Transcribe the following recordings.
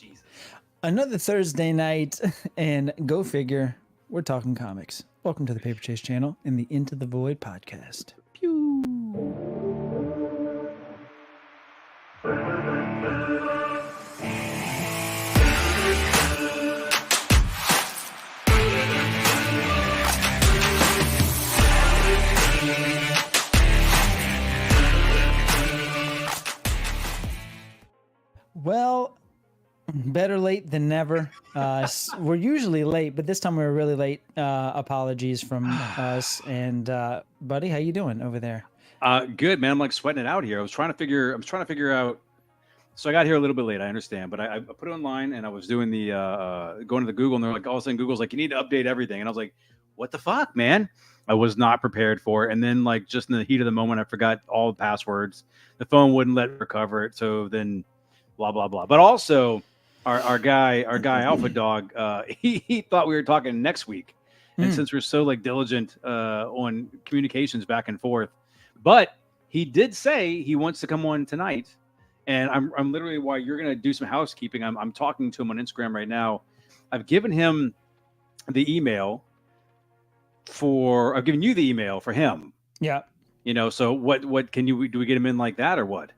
Jesus. Another Thursday night, and go figure, we're talking comics. Welcome to the Paper Chase channel and the Into the Void podcast. Pew. Well, better late than never. We're usually late, but this time we were really late. Apologies from us. And buddy, how you doing over there? Good, man. I'm like sweating it out here. I was trying to figure out. So I got here a little bit late. I understand, but I put it online and I was doing the going to the Google, and they're like, all of a sudden Google's like, you need to update everything, and I was like, what the fuck, man? I was not prepared for it, and then like just in the heat of the moment, I forgot all the passwords. The phone wouldn't let me recover it, so then blah blah blah. But also, our guy Alpha Dog, he thought we were talking next week, and since we're so like diligent on communications back and forth, but he did say he wants to come on tonight, and I'm literally, while you're gonna do some housekeeping, I'm talking to him on Instagram right now. I've given him the email I've given you the email for him. Yeah. So what do we get him in like that or what?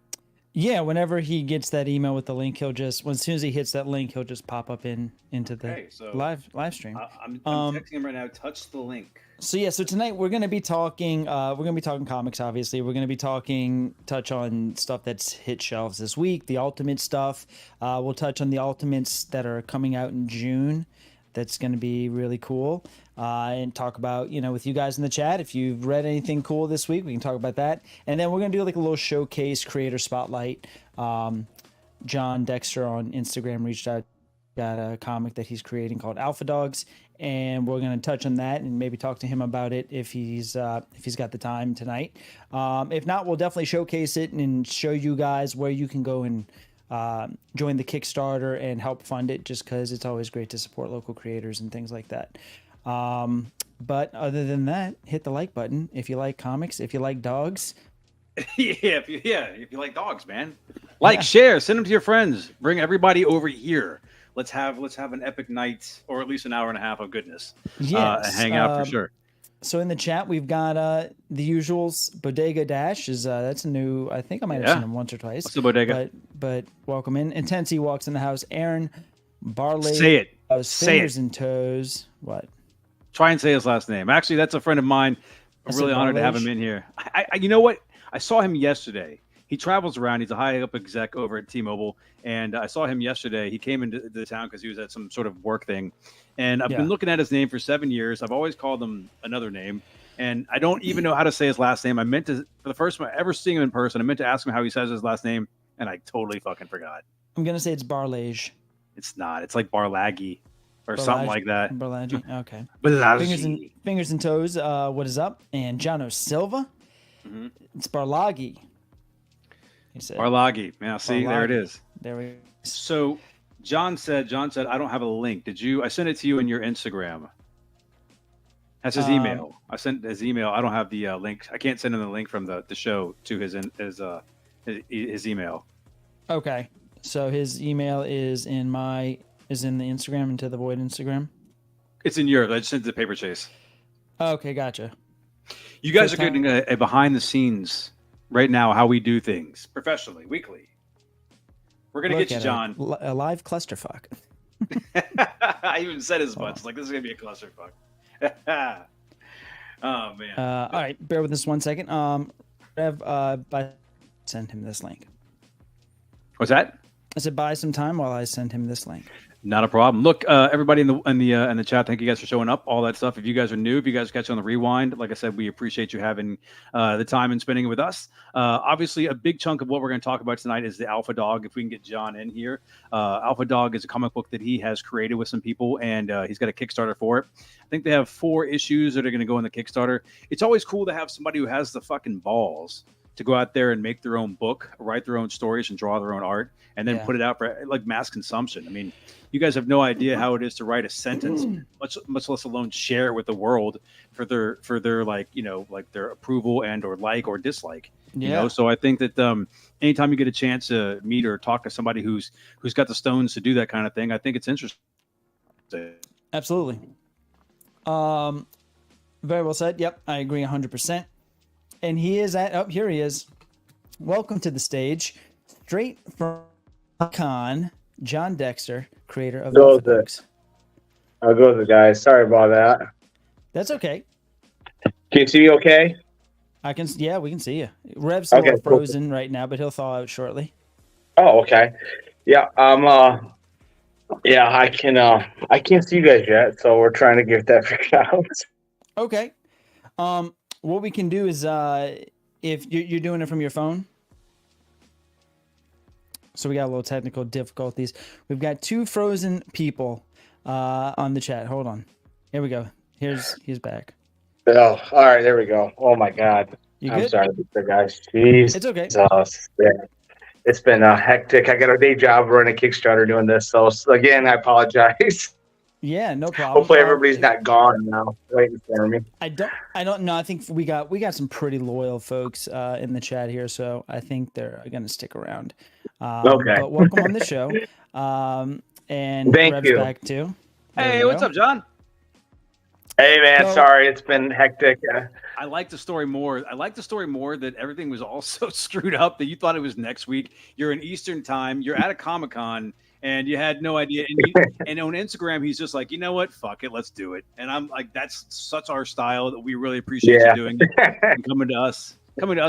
Yeah, whenever he gets that email with the link, as soon as he hits that link, he'll just pop up into the live stream. I'm texting him right now. Touch the link. So tonight we're going to be talking. Comics. Obviously, we're going to be touch on stuff that's hit shelves this week. The Ultimate stuff. We'll touch on the Ultimates that are coming out in June. That's going to be really cool. And talk about, with you guys in the chat, if you've read anything cool this week, we can talk about that. And then we're going to do like a little showcase creator spotlight. Jon Dexter on Instagram reached out, got a comic that he's creating called Alpha Dogs, and we're going to touch on that and maybe talk to him about it if he's got the time tonight. If not, we'll definitely showcase it and show you guys where you can go and join the Kickstarter and help fund it, just because it's always great to support local creators and things like that. But other than that, hit the like button if you like comics, if you like dogs. If you like dogs, man. Share, send them to your friends, bring everybody over here. Let's have an epic night, or at least an hour and a half of goodness. Yes, hang out for sure. So in the chat, we've got the usuals. Bodega Dash is that's a new. I think I might have seen him once or twice. What's the Bodega? But welcome in. Intensity walks in the house. Aaron Barley. Say it. Fingers and toes. What? Try and say his last name. Actually, that's a friend of mine. I'm really honored to have him in here. I you know what? I saw him yesterday. He travels around. He's a high up exec over at T-Mobile, and I saw him yesterday. He came into the town because he was at some sort of work thing, and I've been looking at his name for 7 years. I've always called him another name, and I don't even know how to say his last name. I meant to, for the first time ever seeing him in person, I meant to ask him how he says his last name, and I totally fucking forgot. I'm gonna say it's Barlage. It's not. It's like Barlagi or something like that. Barlagi. Okay. Barlagi. Fingers and toes. What is up? And Jano Silva. Mm-hmm. It's Barlagi. He said. Barlagi. Yeah, see, Barlagi. There it is. There we go. So John said, I don't have a link. Did you? I sent it to you in your Instagram. That's his email. I sent his email. I don't have the link. I can't send him the link from the show to his email. Okay. So his email is in the Instagram, Into the Void Instagram. It's in yours. I just sent it to Paper Chase. Okay, gotcha. You guys are getting a behind the scenes right now, how we do things professionally, weekly. We're gonna get you, John. A live clusterfuck. I even said as much. Like, this is gonna be a clusterfuck. Oh man. All right, bear with us 1 second. Send him this link. What's that? I said buy some time while I send him this link. Not a problem. Look, everybody in the chat, thank you guys for showing up. All that stuff. If you guys are new, if you guys catch on the rewind, like I said, we appreciate you having the time and spending it with us. Obviously, a big chunk of what we're going to talk about tonight is the Alpha Dog. If we can get John in here, Alpha Dog is a comic book that he has created with some people, and he's got a Kickstarter for it. I think they have 4 issues that are going to go in the Kickstarter. It's always cool to have somebody who has the fucking balls to go out there and make their own book, write their own stories, and draw their own art, and then put it out for like mass consumption. I mean, you guys have no idea how it is to write a sentence, much less alone share it with the world for their like, like their approval and or like or dislike. You Yeah. know, so I think that anytime you get a chance to meet or talk to somebody who's got the stones to do that kind of thing, I think it's interesting. Absolutely. Very well said. Yep, I agree 100%. And he is here he is. Welcome to the stage, straight from Con, Jon Dexter, creator of Alph. I'll go with the guys. Sorry about that. That's okay. Can you see me okay? Yeah, we can see you. Rev's a little frozen right now, but he'll thaw out shortly. Oh, okay. Yeah, I can't see you guys yet, so we're trying to get that figured out. Okay. What we can do is if you're doing it from your phone. So we got a little technical difficulties. We've got 2 frozen people on the chat. Hold on. Here we go. He's back. Oh, all right, there we go. Oh my God. I'm sorry, guys. Jeez. It's okay. Yeah. It's been hectic. I got a day job running a Kickstarter doing this, so again, I apologize. Yeah, no problem. Hopefully, everybody's not gone now, waiting for me. I don't know. I think we got some pretty loyal folks in the chat here, so I think they're going to stick around. Okay. But welcome on the show. And thank Rev's you. Back too. Hey, what's up, John? Hey, man. Sorry, it's been hectic. I like the story more. I like the story more that everything was all so screwed up that you thought it was next week. You're in Eastern time. You're at a Comic-Con, and you had no idea. And on Instagram, he's just like, you know what? Fuck it. Let's do it. And I'm like, that's such our style that we really appreciate you doing it. And coming to us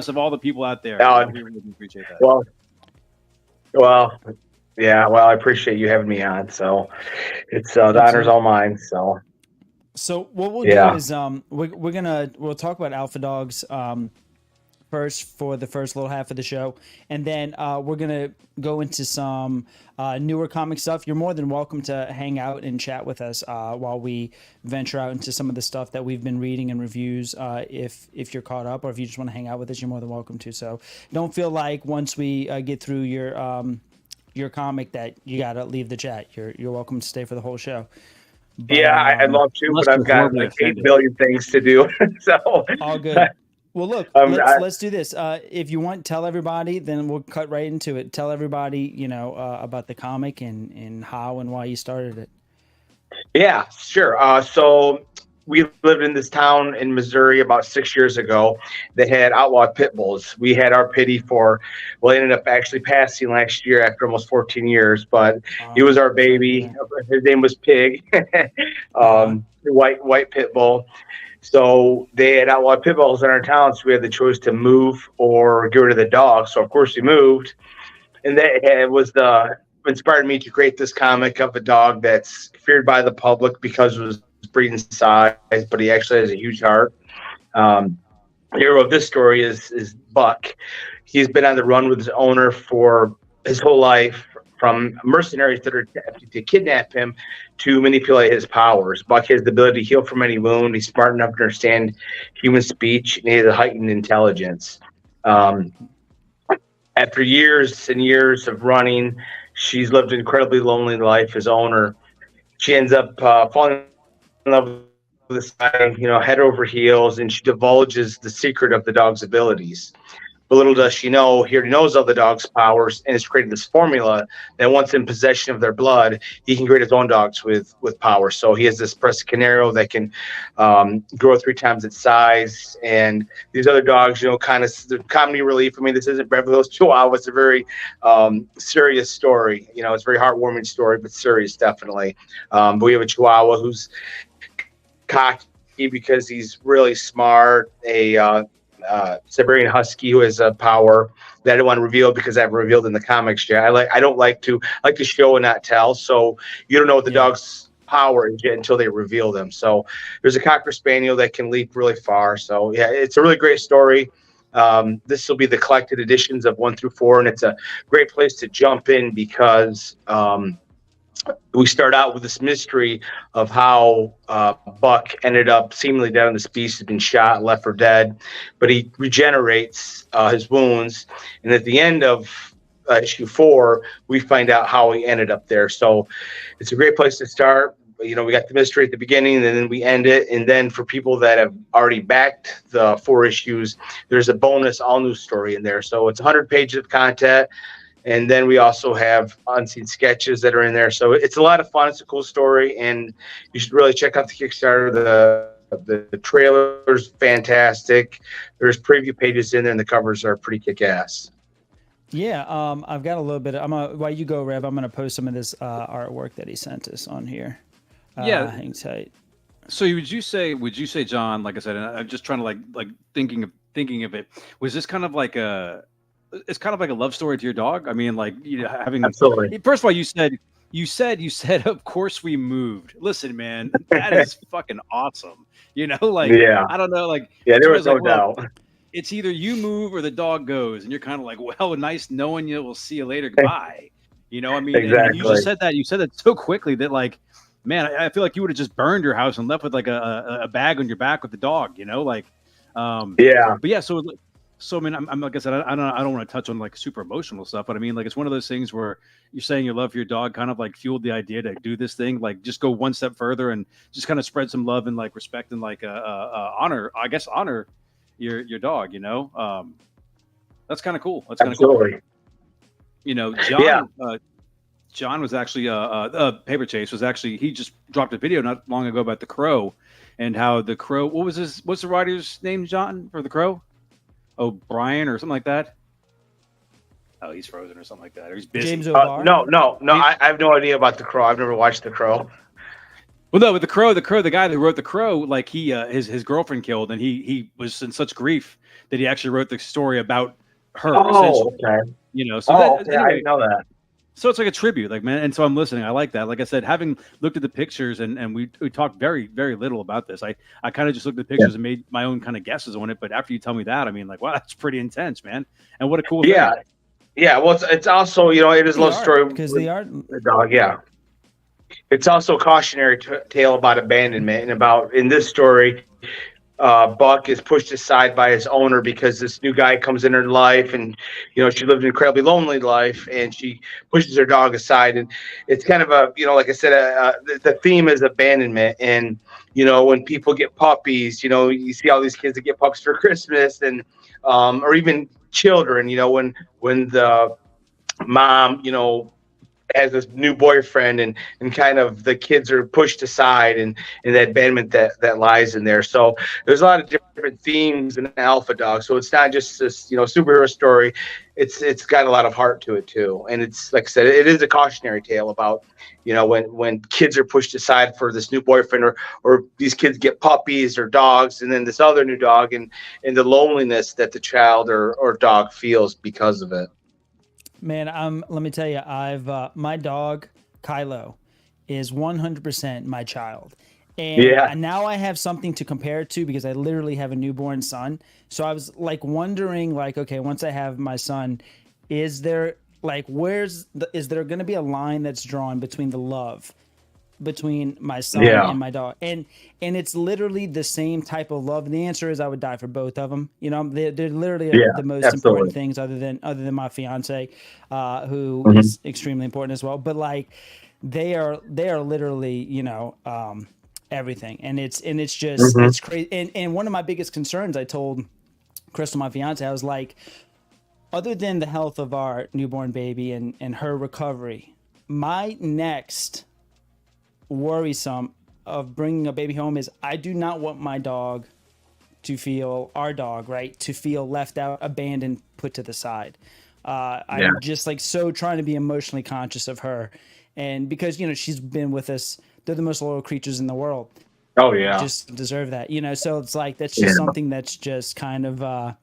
of all the people out there. We really appreciate that. Well, yeah. Well, I appreciate you having me on. So it's the honor's all mine. So what we'll do is we'll talk about Alpha Dogs first for the first little half of the show, and then we're gonna go into some newer comic stuff. You're more than welcome to hang out and chat with us while we venture out into some of the stuff that we've been reading and reviews. If you're caught up, or if you just want to hang out with us, you're more than welcome to. So don't feel like once we get through your comic that you gotta leave the chat. You're welcome to stay for the whole show. But, I'd love to, but I've got like 8 billion things to do. So all good. Well, look, let's do this. If you want, tell everybody. Then we'll cut right into it. Tell everybody, about the comic and how and why you started it. Yeah, sure. So we lived in this town in Missouri about 6 years ago. They had outlawed pit bulls. We had our pity for, it ended up actually passing last year after almost 14 years, but he was our baby. His name was Pig, white pit bull. So they had outlawed pit bulls in our town, so we had the choice to move or get rid of the dog. So of course we moved, and that was inspired me to create this comic of a dog that's feared by the public because of his breeding size, but he actually has a huge heart. The hero of this story is Buck. He's been on the run with his owner for his whole life, from mercenaries that are attempting to kidnap him to manipulate his powers. Buck has the ability to heal from any wound. He's smart enough to understand human speech, and he has a heightened intelligence. After years and years of running, she's lived an incredibly lonely life. His owner, she ends up falling in love with this guy, head over heels, and she divulges the secret of the dog's abilities. But little does she know, he already knows all the dog's powers and has created this formula that once in possession of their blood, he can create his own dogs with power. So he has this Presa Canario that can grow 3 times its size. And these other dogs, kind of the comedy relief. I mean, this isn't Beverly Hills Chihuahua. It's a very serious story. It's a very heartwarming story, but serious, definitely. But we have a Chihuahua who's cocky because he's really smart, a Siberian Husky who has a power that I don't want to reveal because I haven't revealed in the comics yet. I like to show and not tell. So you don't know what the dog's power is yet until they reveal them. So there's a Cocker Spaniel that can leap really far. So yeah, it's a really great story. This will be the collected editions of 1 through 4, and it's a great place to jump in because we start out with this mystery of how Buck ended up seemingly dead on the beast, has been shot, left for dead, but he regenerates his wounds. And at the end of issue 4, we find out how he ended up there. So it's a great place to start. we got the mystery at the beginning, and then we end it. And then for people that have already backed the 4 issues, there's a bonus all new story in there. So it's 100 pages of content. And then we also have unseen sketches that are in there. So it's a lot of fun. It's a cool story, and you should really check out the Kickstarter. The trailer's fantastic. There's preview pages in there, and the covers are pretty kick-ass. Yeah, I've got a little bit. While you go, Rev, I'm gonna post some of this artwork that he sent us on here. Hang tight. So would you say, John? Like I said, and I'm just trying to like thinking of it. Was this kind of like it's kind of like a love story to your dog? I mean, like having absolutely. First of all, you said, of course we moved. Listen, man, that is fucking awesome. Like I don't know, like there was no doubt. It's either you move or the dog goes, and you're kind of like, well, nice knowing you. We'll see you later. Goodbye. I mean, exactly. You just said that. You said that so quickly that, like, man, I feel like you would have just burned your house and left with like a bag on your back with the dog. But yeah. So I mean, I'm like I said, I don't want to touch on like super emotional stuff, but I mean, like it's one of those things where you're saying your love for your dog kind of like fueled the idea to do this thing, like just go one step further and just kind of spread some love and like respect and like honor your dog. That's kind of cool. That's kind of cool. John was actually Paper Chase was actually, he just dropped a video not long ago about the Crow and how the Crow, what's the writer's name, John, for the Crow? O'Brien or something like that. Oh, he's frozen or something like that. Or he's busy. James O'Barr? No. I have no idea about the Crow. I've never watched the Crow. Well, no, but the Crow, the guy who wrote the Crow, like he, his girlfriend killed, and he was in such grief that he actually wrote the story about her. Oh, okay. So I anyway, didn't know that. So it's like a tribute, like, man. And so I'm listening. I like that. Like I said, having looked at the pictures and we talked very, very little about this. I kind of just looked at the pictures and made my own kind of guesses on it. But after you tell me that, I mean, like, wow, that's pretty intense, man. And what a cool thing. Yeah. Well, it's also, it is a love story because the art, the dog. Yeah. It's also a cautionary tale about abandonment and about, in this story, Buck is pushed aside by his owner because this new guy comes in her life, and she lived an incredibly lonely life, and she pushes her dog aside. And it's kind of a, like I said, the theme is abandonment. And when people get puppies, you see all these kids that get puppies for Christmas, and or even children, when the mom has this new boyfriend, and kind of the kids are pushed aside, and that abandonment that lies in there. So there's a lot of different themes in Alpha Dog. So it's not just this superhero story. It's got a lot of heart to it too. And it's, like I said, it is a cautionary tale about when kids are pushed aside for this new boyfriend, or these kids get puppies or dogs, and then this other new dog, and the loneliness that the child or dog feels because of it. Man, let me tell you, my dog Kylo is 100% my child, and now I have something to compare it to because I literally have a newborn son. So I was like wondering, like, okay, once I have my son, is there is there going to be a line that's drawn between the love between my son and my dog, and it's literally the same type of love? And the answer is I would die for both of them. They're literally the most important things other than my fiance, who is extremely important as well. But like they are literally everything, and it's just it's crazy. And one of my biggest concerns, I told Crystal, my fiance, I was like, other than the health of our newborn baby and her recovery, my next worrisome of bringing a baby home is I do not want my dog to feel, our dog, right, to feel left out, abandoned, put to the side. I'm just like so trying to be emotionally conscious of her, and because she's been with us, they're the most loyal creatures in the world. Oh yeah, just deserve that, so it's like that's just something that's just kind of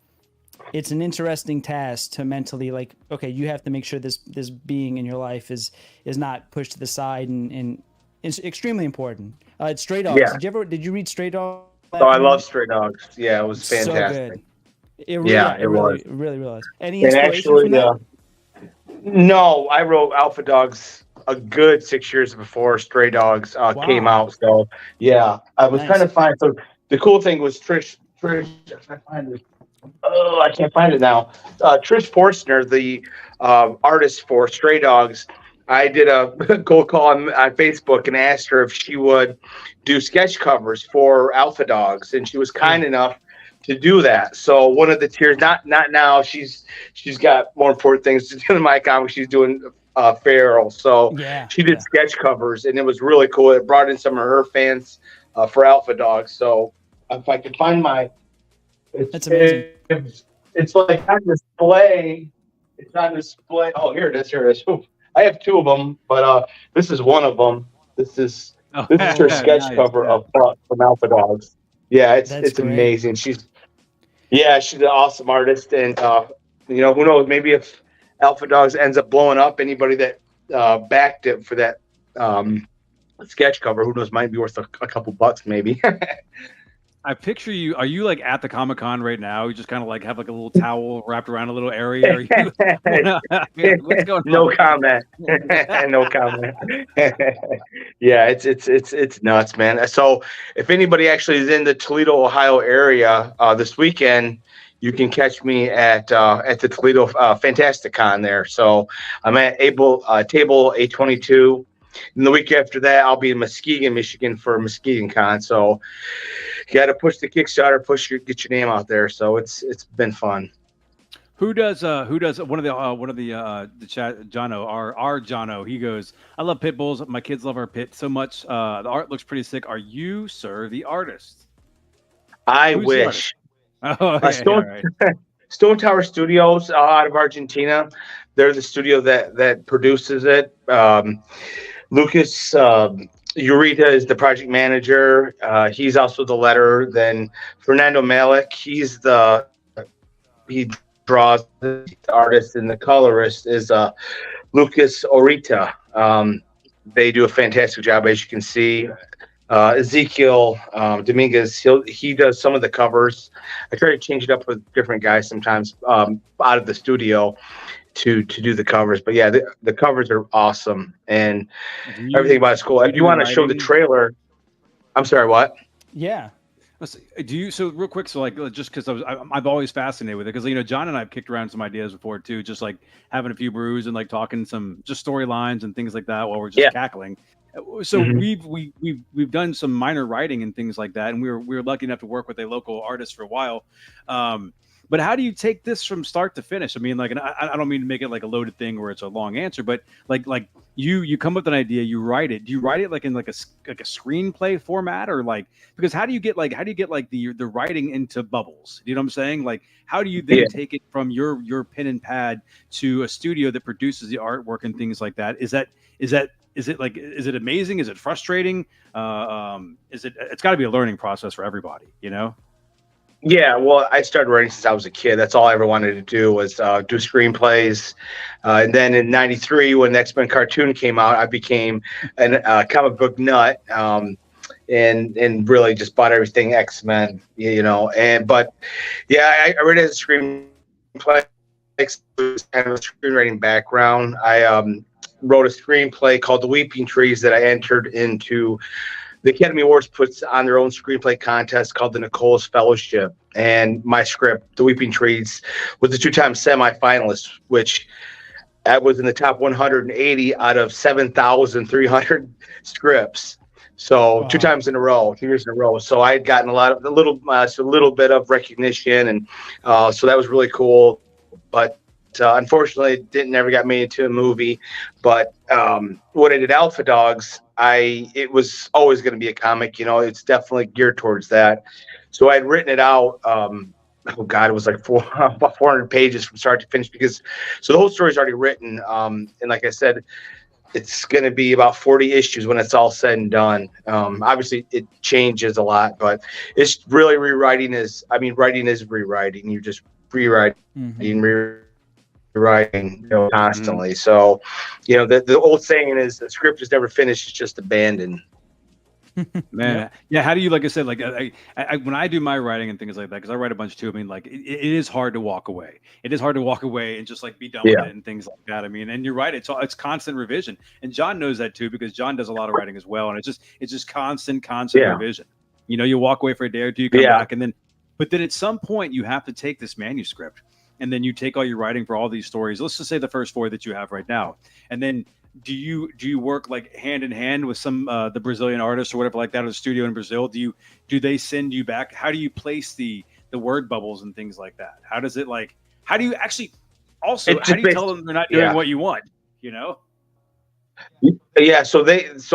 it's an interesting task to mentally, like, okay, you have to make sure this being in your life is not pushed to the side, and it's extremely important. It's Stray Dogs. Yeah. Did you read Stray Dogs? Oh, I love Stray Dogs. Yeah, it was fantastic. So good. It really was. Any inspiration from that? No, I wrote Alpha Dogs a good 6 years before Stray Dogs came out. So yeah, I was trying to find. So the cool thing was Trish. I can't find it now. Trish Forstner, the artist for Stray Dogs, I did a cold call on Facebook and asked her if she would do sketch covers for Alpha Dogs, and she was kind enough to do that. So one of the tiers, not now, she's got more important things to do in my comic. She's doing Feral, so she did sketch covers, and it was really cool. It brought in some of her fans for Alpha Dogs. So if I could find that's amazing. It's like on display. It's on display. Oh, here it is. Here it is. Ooh, I have two of them, but this is one of them. This is her sketch cover of Buck from Alpha Dogs. Yeah, it's amazing. She's an awesome artist, and who knows? Maybe if Alpha Dogs ends up blowing up, anybody that backed it for that sketch cover, who knows? Might be worth a couple bucks, maybe. I picture you. Are you like at the Comic-Con right now? You just kind of like have like a little towel wrapped around a little area. Are you, what's going on? No comment. No comment. Yeah, it's nuts, man. So if anybody actually is in the Toledo, Ohio area this weekend, you can catch me at the Toledo Fantasticon there. So I'm at table A22. And the week after that, I'll be in Muskegon, Michigan for Muskegon Con. So you got to push the Kickstarter, get your name out there. So it's been fun. Who does one of the chat, Jono, our Jono, he goes, I love pit bulls. My kids love our pit so much. The art looks pretty sick. Are you, sir, the artist? Who's wish. Oh, okay, Stone Tower Studios out of Argentina. They're the studio that produces it. Lucas Urita is the project manager. He's also the letterer. Then Fernando Malik, he draws the artist, and the colorist is Lucas Orita. They do a fantastic job, as you can see. Ezekiel Dominguez, he does some of the covers. I try to change it up with different guys sometimes out of the studio to do the covers, but yeah, the covers are awesome, and everything about it's cool. If you want to show the trailer, I'm sorry, what? Yeah. Do you, so real quick, so like just because I've always fascinated with it, because John and I have kicked around some ideas before too, just like having a few brews and like talking some just storylines and things like that while we're just cackling. So we've done some minor writing and things like that, and we were lucky enough to work with a local artist for a while. But how do you take this from start to finish? I mean, like, and I don't mean to make it like a loaded thing where it's a long answer, but like you come up with an idea, you write it. Do you write it like in like a screenplay format, or like, because how do you get the writing into bubbles? You know what I'm saying? Like, how do you then take it from your pen and pad to a studio that produces the artwork and things like that? Is it amazing? Is it frustrating? It's got to be a learning process for everybody, you know? Yeah, well, I started writing since I was a kid. That's all I ever wanted to do was do screenplays. And then in '93, when the X-Men cartoon came out, I became a comic book nut, and really just bought everything X-Men, But yeah, I read it as a screenplay. Kind of a screenwriting background. I wrote a screenplay called The Weeping Trees that I entered into. The Academy Awards puts on their own screenplay contest called the Nicholas Fellowship. And my script, The Weeping Trees, was the two-time semifinalist, which was in the top 180 out of 7,300 scripts. So 2 times in a row, 2 years in a row. So I had gotten a little bit of recognition, and so that was really cool. But unfortunately, it never got made into a movie. But when I did Alpha Dogs, it was always going to be a comic. It's definitely geared towards that. So I had written it out. It was like about 400 pages from start to finish, so the whole story's already written. And like I said, it's going to be about 40 issues when it's all said and done. Obviously, it changes a lot, but it's really writing is rewriting. You're just rewriting. Writing constantly. So the old saying is the script is never finished, it's just abandoned. Man, yeah. How do you, like I said, like I when I do my writing and things like that, because I write a bunch too, I mean, like it is hard to walk away. It is hard to walk away and just like be done with it and things like that. I mean, and you're right, it's constant revision, and John knows that too, because John does a lot of writing as well, and it's just constant revision. You walk away for a day or two, you come back, but then at some point you have to take this manuscript, and then you take all your writing for all these stories. Let's just say the first 4 that you have right now, and then do you work like hand in hand with some the Brazilian artists or whatever like that, or the studio in Brazil? Do they send you back? How do you place the word bubbles and things like that? How does it like? How do you actually? Also, It's how just do you tell them they're not doing what you want? You know? Yeah, so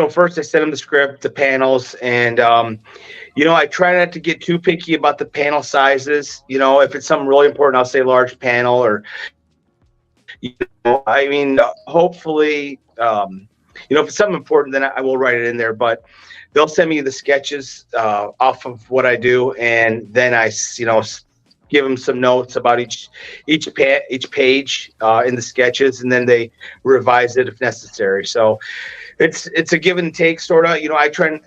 first I send them the script, the panels, and I try not to get too picky about the panel sizes. If it's something really important, I'll say large panel, or I mean, hopefully, if it's something important, then I will write it in there. But they'll send me the sketches off of what I do, and then I give them some notes about each page in the sketches, and then they revise it if necessary. So it's a give and take sort of. I try and.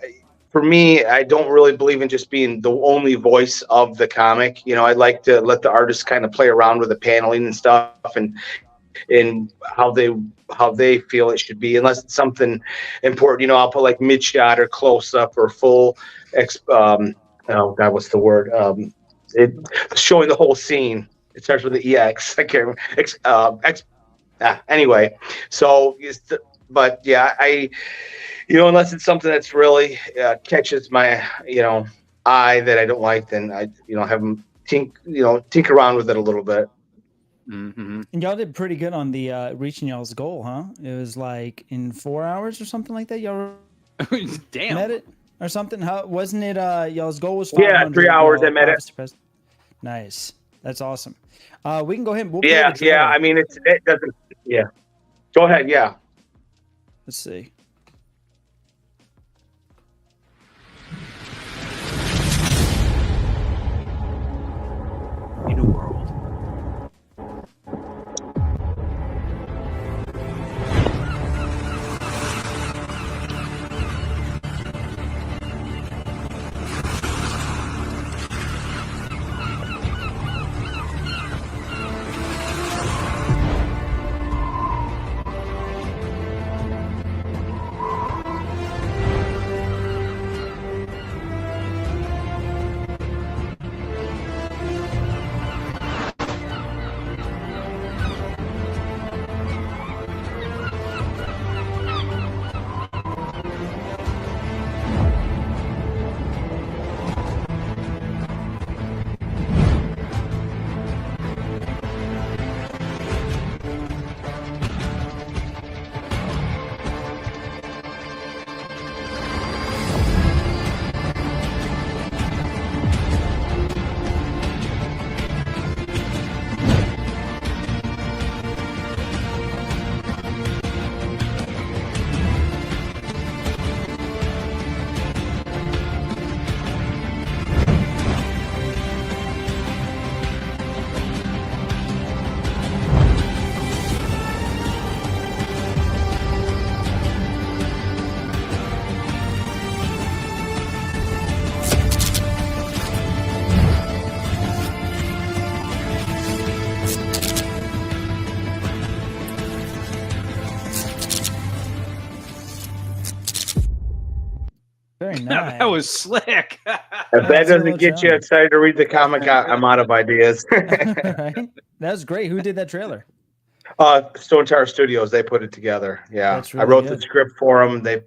For me, I don't really believe in just being the only voice of the comic. I'd like to let the artists kind of play around with the paneling and stuff, and how they feel it should be, unless it's something important. I'll put like mid shot or close up or full oh god, what's the word? It showing the whole scene. It starts with the EX. I can't remember. Anyway, so but yeah, unless it's something that's really catches my eye that I don't like, then I have them tinker around with it a little bit. Mm-hmm. And y'all did pretty good on the reaching y'all's goal, huh? It was like in 4 hours or something like that. Y'all Damn. met it or something. How wasn't it? Y'all's goal was 500. 3 hours. I met it. Nice. That's awesome. We can go ahead. We'll yeah. I mean, it doesn't. Yeah. Go ahead. Yeah. Let's see. In a world. Very nice. That was slick. If that doesn't get you excited to read the comic, I'm out of ideas. Right? That was great. Who did that trailer? Stone Tower Studios. They put it together. Yeah, That's really I wrote good. the script for them. They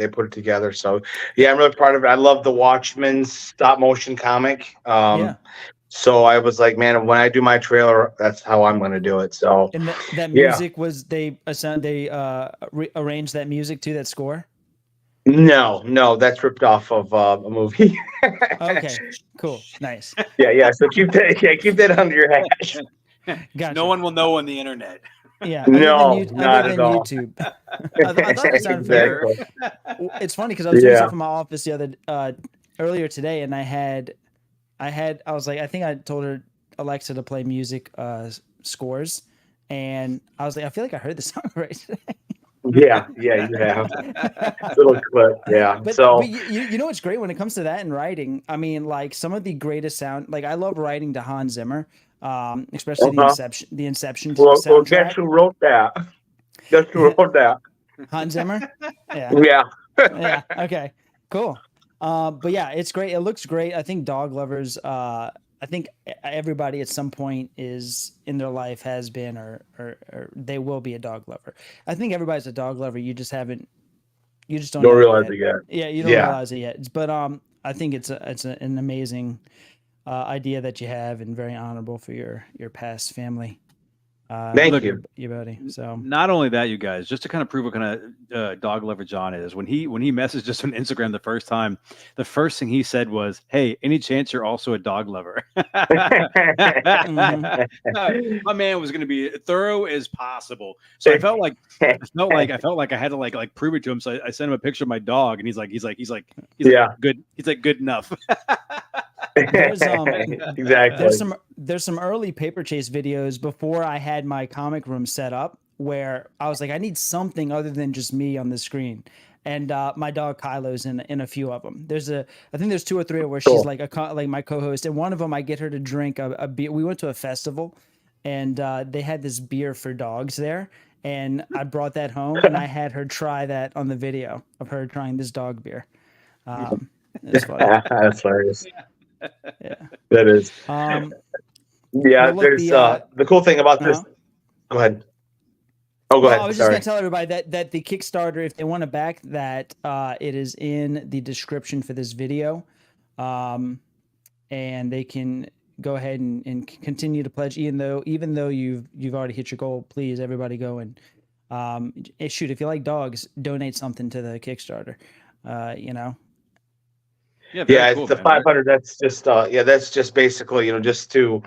put it together. So yeah, I'm really proud of it. I love the Watchmen stop motion comic. Yeah. So I was like, man, when I do my trailer, that's how I'm going to do it. So And that music was they arranged that music to that score. No, that's ripped off of a movie. Okay, cool, nice. Yeah. So keep that under your hat. Gotcha. No one will know on the internet. Yeah. No, other not than at all. YouTube. I thought it sounded fair. Exactly. It's funny because I was doing stuff in my office earlier today, and I was like, I think I told her Alexa to play music scores, and I was like, I feel like I heard the song right today. Yeah, you have little clip. Yeah. But you know what's great when it comes to that in writing? I mean, like some of the greatest sound. Like I love writing to Hans Zimmer, especially the Inception soundtrack. Guess who wrote that? Hans Zimmer. Yeah. Yeah. Yeah. Okay. Cool. But yeah, it's great. It looks great. I think dog lovers I think everybody at some point is in their life has been or they will be a dog lover. I think everybody's a dog lover. You just don't Don't know realize it it yet. Yeah, you don't realize it yet. But I think it's an amazing idea that you have, and very honorable for your past family. Thank Look, you. your buddy. So not only that, you guys, just to kind of prove what kind of dog lover John is, when he messaged us on Instagram the first time, the first thing he said was, "Hey, any chance you're also a dog lover?" My man was going to be thorough as possible. So I felt like I had to like prove it to him. So I sent him a picture of my dog, and he's like good. He's like good enough. there's Exactly. there's some early Paper Chase videos before I had my comic room set up where I was like, I need something other than just me on the screen. And my dog Kylo's in a few of them. I think there's 2 or 3 where she's like like my co-host, and one of them I get her to drink a beer. We went to a festival, and they had this beer for dogs there, and I brought that home, and I had her try that on the video of her trying this dog beer. It's funny. That's hilarious. Yeah. That is. Yeah. Well, look, there's the cool thing about this. Go ahead. Oh, go ahead. I was just going to tell everybody that the Kickstarter, if they want to back that, it is in the description for this video, and they can go ahead and continue to pledge, even though you've already hit your goal. Please, everybody, go and shoot. If you like dogs, donate something to the Kickstarter. Yeah, cool, it's the man, 500. Right? That's just basically, just to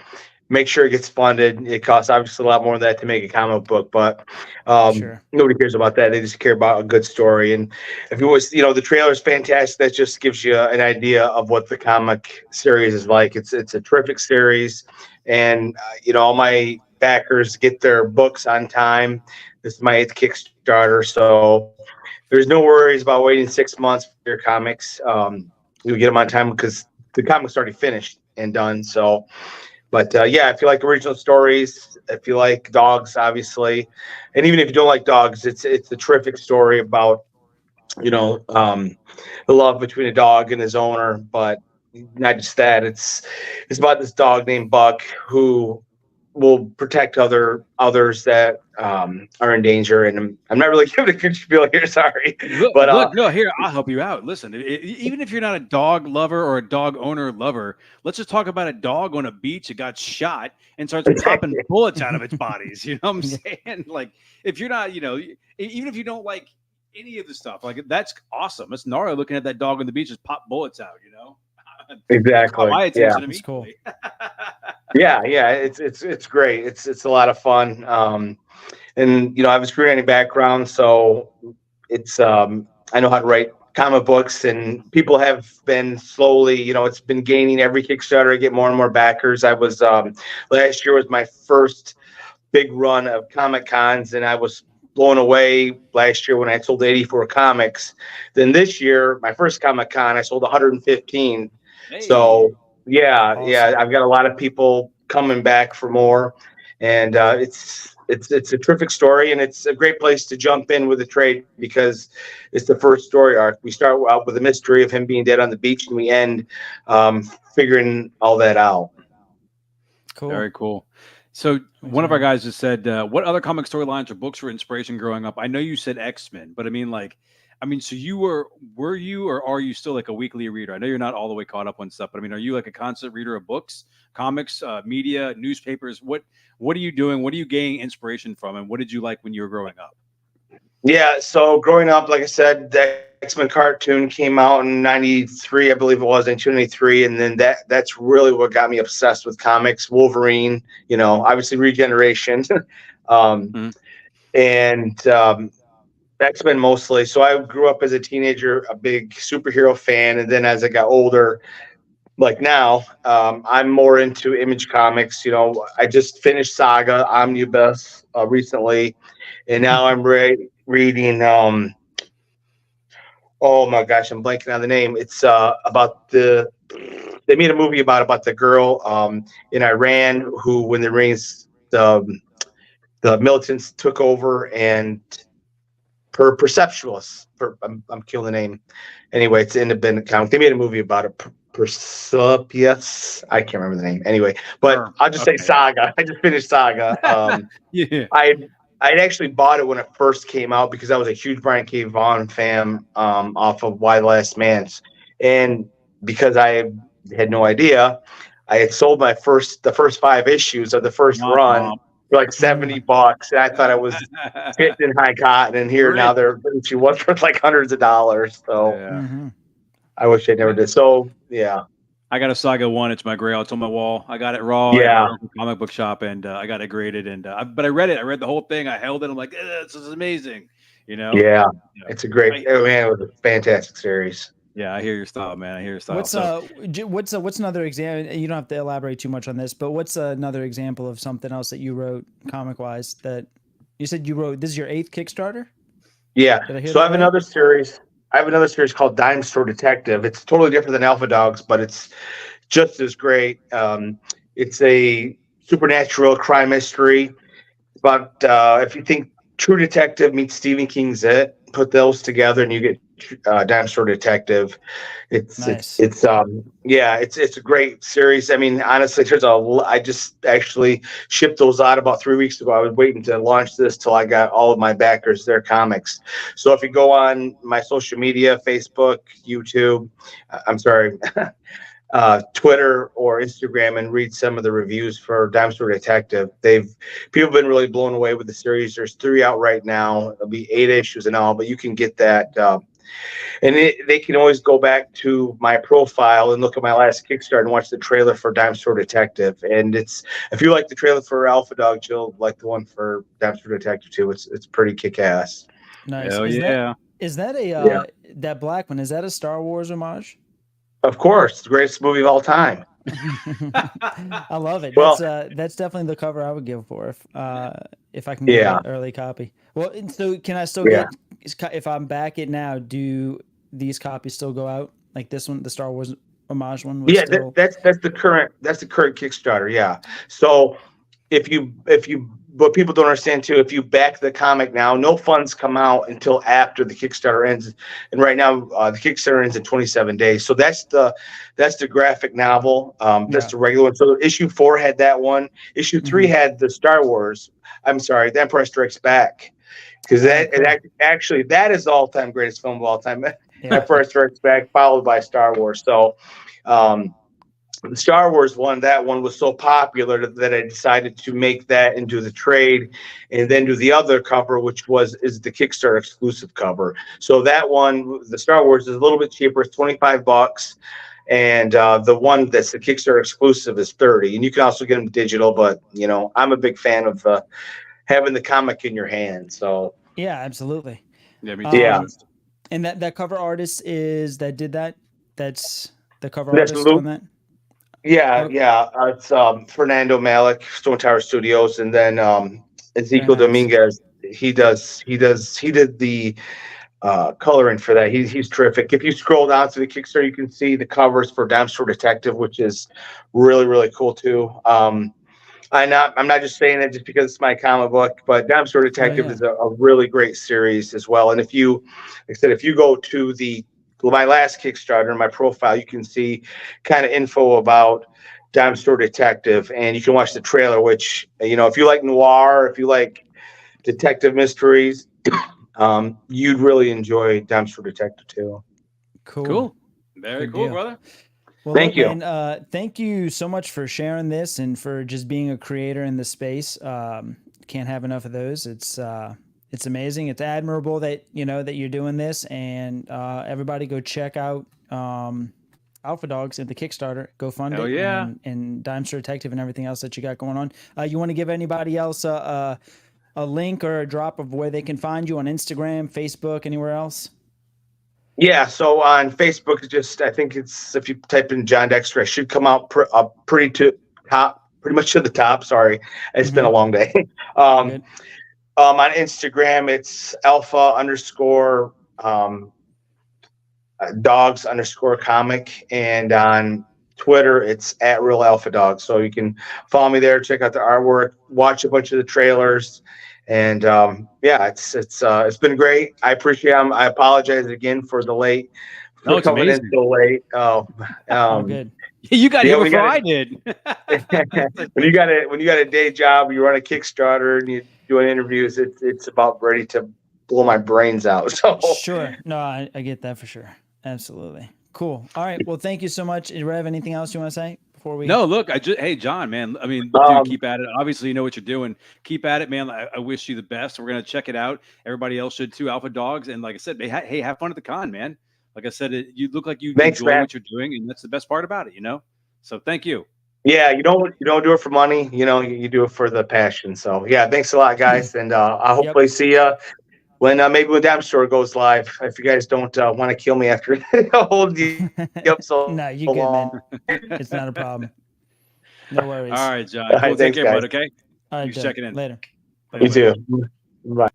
make sure it gets funded. It costs obviously a lot more than that to make a comic book, but nobody cares about that. They just care about a good story. And if you was, the trailer is fantastic. That just gives you an idea of what the comic series is like. It's a terrific series, and all my backers get their books on time. This is my 8th Kickstarter, so there's no worries about waiting 6 months for your comics. You'll get them on time because the comic's already finished and done. So, but if you like original stories, if you like dogs, obviously, and even if you don't like dogs, it's a terrific story about, the love between a dog and his owner. But not just that, it's about this dog named Buck who will protect others that are in danger. And I'm not really giving a good spiel here, sorry. No, here, I'll help you out. Listen, even if you're not a dog lover or a dog owner lover, let's just talk about a dog on a beach that got shot and starts popping bullets out of its bodies. You know what I'm saying? Like, if you're not, even if you don't like any of the stuff, like, that's awesome. It's gnarly looking at that dog on the beach just pop bullets out, Exactly. My attention It's cool. Yeah, it's great. It's a lot of fun. And I have a screenwriting background, so it's I know how to write comic books, and people have been slowly, it's been gaining every Kickstarter. I get more and more backers. I was last year was my first big run of Comic Cons, and I was blown away last year when I sold 84 comics. Then this year, my first Comic Con, I sold 115. Hey. So Awesome. I've got a lot of people coming back for more, and it's a terrific story, and it's a great place to jump in with the trade because it's the first story arc. We start out with a mystery of him being dead on the beach, and we end figuring all that out. Cool. Very cool. So one of our guys just said, what other comic storylines or books were inspiration growing up? I know you said X-Men, but so you were you, or are you still like a weekly reader? I know you're not all the way caught up on stuff, but are you like a constant reader of books, comics, media, newspapers? What are you doing? What are you gaining inspiration from? And what did you like when you were growing up? Yeah. So growing up, like I said, the X-Men cartoon came out in 93, I believe it was, 1993. And then that's really what got me obsessed with comics. Wolverine, obviously Regeneration, and X-Men mostly. So I grew up as a teenager, a big superhero fan. And then as I got older, like now, I'm more into Image Comics. I just finished Saga Omnibus recently, and now I'm reading. Oh my gosh, I'm blanking on the name. It's about they made a movie about the girl in Iran who, when the militants took over, and I'm killing the name. Anyway, it's an independent comic. They made a movie about it. Persepolis. I can't remember the name. Anyway, but Sure. I'll just say Saga. I just finished Saga. Yeah. I'd actually bought it when it first came out because I was a huge Brian K. Vaughan fan off of Why the Last Man. And because I had no idea, I had sold the first 5 issues of the first Womp run for like $70. And I thought I was womp. getting in high cotton. And here now she was worth like hundreds of dollars. So Yeah. I wish I never did. So yeah. I got a Saga 1. It's my grail. It's on my wall. I got it raw at my local comic book shop, and I got it graded. And but I read it. I read the whole thing. I held it. I'm like, this is amazing. You know? Yeah. It's a great. Man, it was a fantastic series. Yeah, I hear your style, man. I hear your style. What's another example? You don't have to elaborate too much on this, but what's another example of something else that you wrote comic wise that you said you wrote? This is your 8th Kickstarter. Yeah. So I have another series. I have another series called Dime Store Detective. It's totally different than Alpha Dogs, but it's just as great. It's a supernatural crime mystery. But if you think True Detective meets Stephen King's It, put those together and you get Dime Store Detective. It's nice. It's a great series. I mean, honestly, I just actually shipped those out about 3 weeks ago. I was waiting to launch this till I got all of my backers their comics. So if you go on my social media, Facebook, YouTube, Twitter or Instagram and read some of the reviews for Dime Store Detective. People have been really blown away with the series. There's 3 out right now. It'll be 8 issues in all, but you can get that. And they can always go back to my profile and look at my last Kickstarter and watch the trailer for Dime Store Detective. And if you like the trailer for Alpha Dog, you'll like the one for Dime Store Detective too. It's pretty kick-ass. Nice. Hell Is that that black one? Is that a Star Wars homage? Of course, the greatest movie of all time. I love it. Well, that's definitely the cover I would give for if I can get an early copy. Well, so can I still get, if I'm back it now, do these copies still go out? Like this one, the Star Wars homage one? That's the current Kickstarter. Yeah. So what people don't understand too, if you back the comic now, no funds come out until after the Kickstarter ends. And right now, the Kickstarter ends in 27 days. So that's the graphic novel. That's the regular one. So issue 4 had that one. Issue 3 had the Star Wars. I'm sorry, The Empire Strikes Back, because that is the all-time greatest film of all time. Empire Strikes Back, followed by Star Wars. So. The Star Wars one, that one was so popular that I decided to make that into the trade and then do the other cover, which is the Kickstarter exclusive cover. So that one, the Star Wars, is a little bit cheaper. It's $25. And the one that's the Kickstarter exclusive is $30. And you can also get them digital, but I'm a big fan of having the comic in your hand. So yeah, absolutely. Yeah, me too. And that cover artist that's the cover artist on that? Yeah. It's Fernando Malik, Stone Tower Studios, and then Ezekiel Dominguez. He did the coloring for that. He's terrific. If you scroll down to the Kickstarter, you can see the covers for Dime Store Detective, which is really, really cool too. I'm not just saying it just because it's my comic book, but Dime Store Detective is a really great series as well. And if you go to my last Kickstarter, my profile, you can see kind of info about Dime Store Detective, and you can watch the trailer, which, if you like noir, if you like detective mysteries, you'd really enjoy Dime Store Detective too. Cool. Very cool, brother. Well, thank you. Man, thank you so much for sharing this and for just being a creator in the space. Can't have enough of those. It's amazing. It's admirable that you're doing this, and everybody go check out Alpha Dogs at the Kickstarter. Go fund it. And Dime Store Detective and everything else that you got going on. You want to give anybody else a link or a drop of where they can find you on Instagram, Facebook, anywhere else? Yeah. So on Facebook, I think it's, if you type in Jon Dexter, I should come out pretty much to the top. Sorry, it's been a long day. On Instagram, it's alpha_dogs_comic. And on Twitter, it's @RealAlphaDog. So you can follow me there, check out the artwork, watch a bunch of the trailers. And it's been great. I appreciate it. I apologize again for the late No, for it's coming in amazing. so late. Oh, good. You got Yeah, here we before got I it. did. when you got a day job, you run a Kickstarter, and you're doing interviews, it's about ready to blow my brains out. So Sure. No, I get that for sure. Absolutely. Cool. All right. Well, thank you so much. Rev, anything else you want to say before we? No, look, hey, John, man. I mean, dude, um, keep at it. Obviously, you know what you're doing. Keep at it, man. I wish you the best. We're gonna check it out. Everybody else should too. Alpha Dogs, and like I said, hey, have fun at the con, man. Like I said, you look like you thanks, enjoy man. what you're doing, and that's the best part about it, you know. So thank you. Yeah, you don't do it for money, you do it for the passion. So yeah, thanks a lot, guys, and I Yep. hopefully see you when maybe when Dam Store goes live. If you guys don't want to kill me after hold you up so No, you good, man. long. It's not a problem. No worries. All right, John. All Cool. right, Take thanks, care, guys. bud. Okay. All right, Thanks for Doug. checking in. Later. You too. Bye.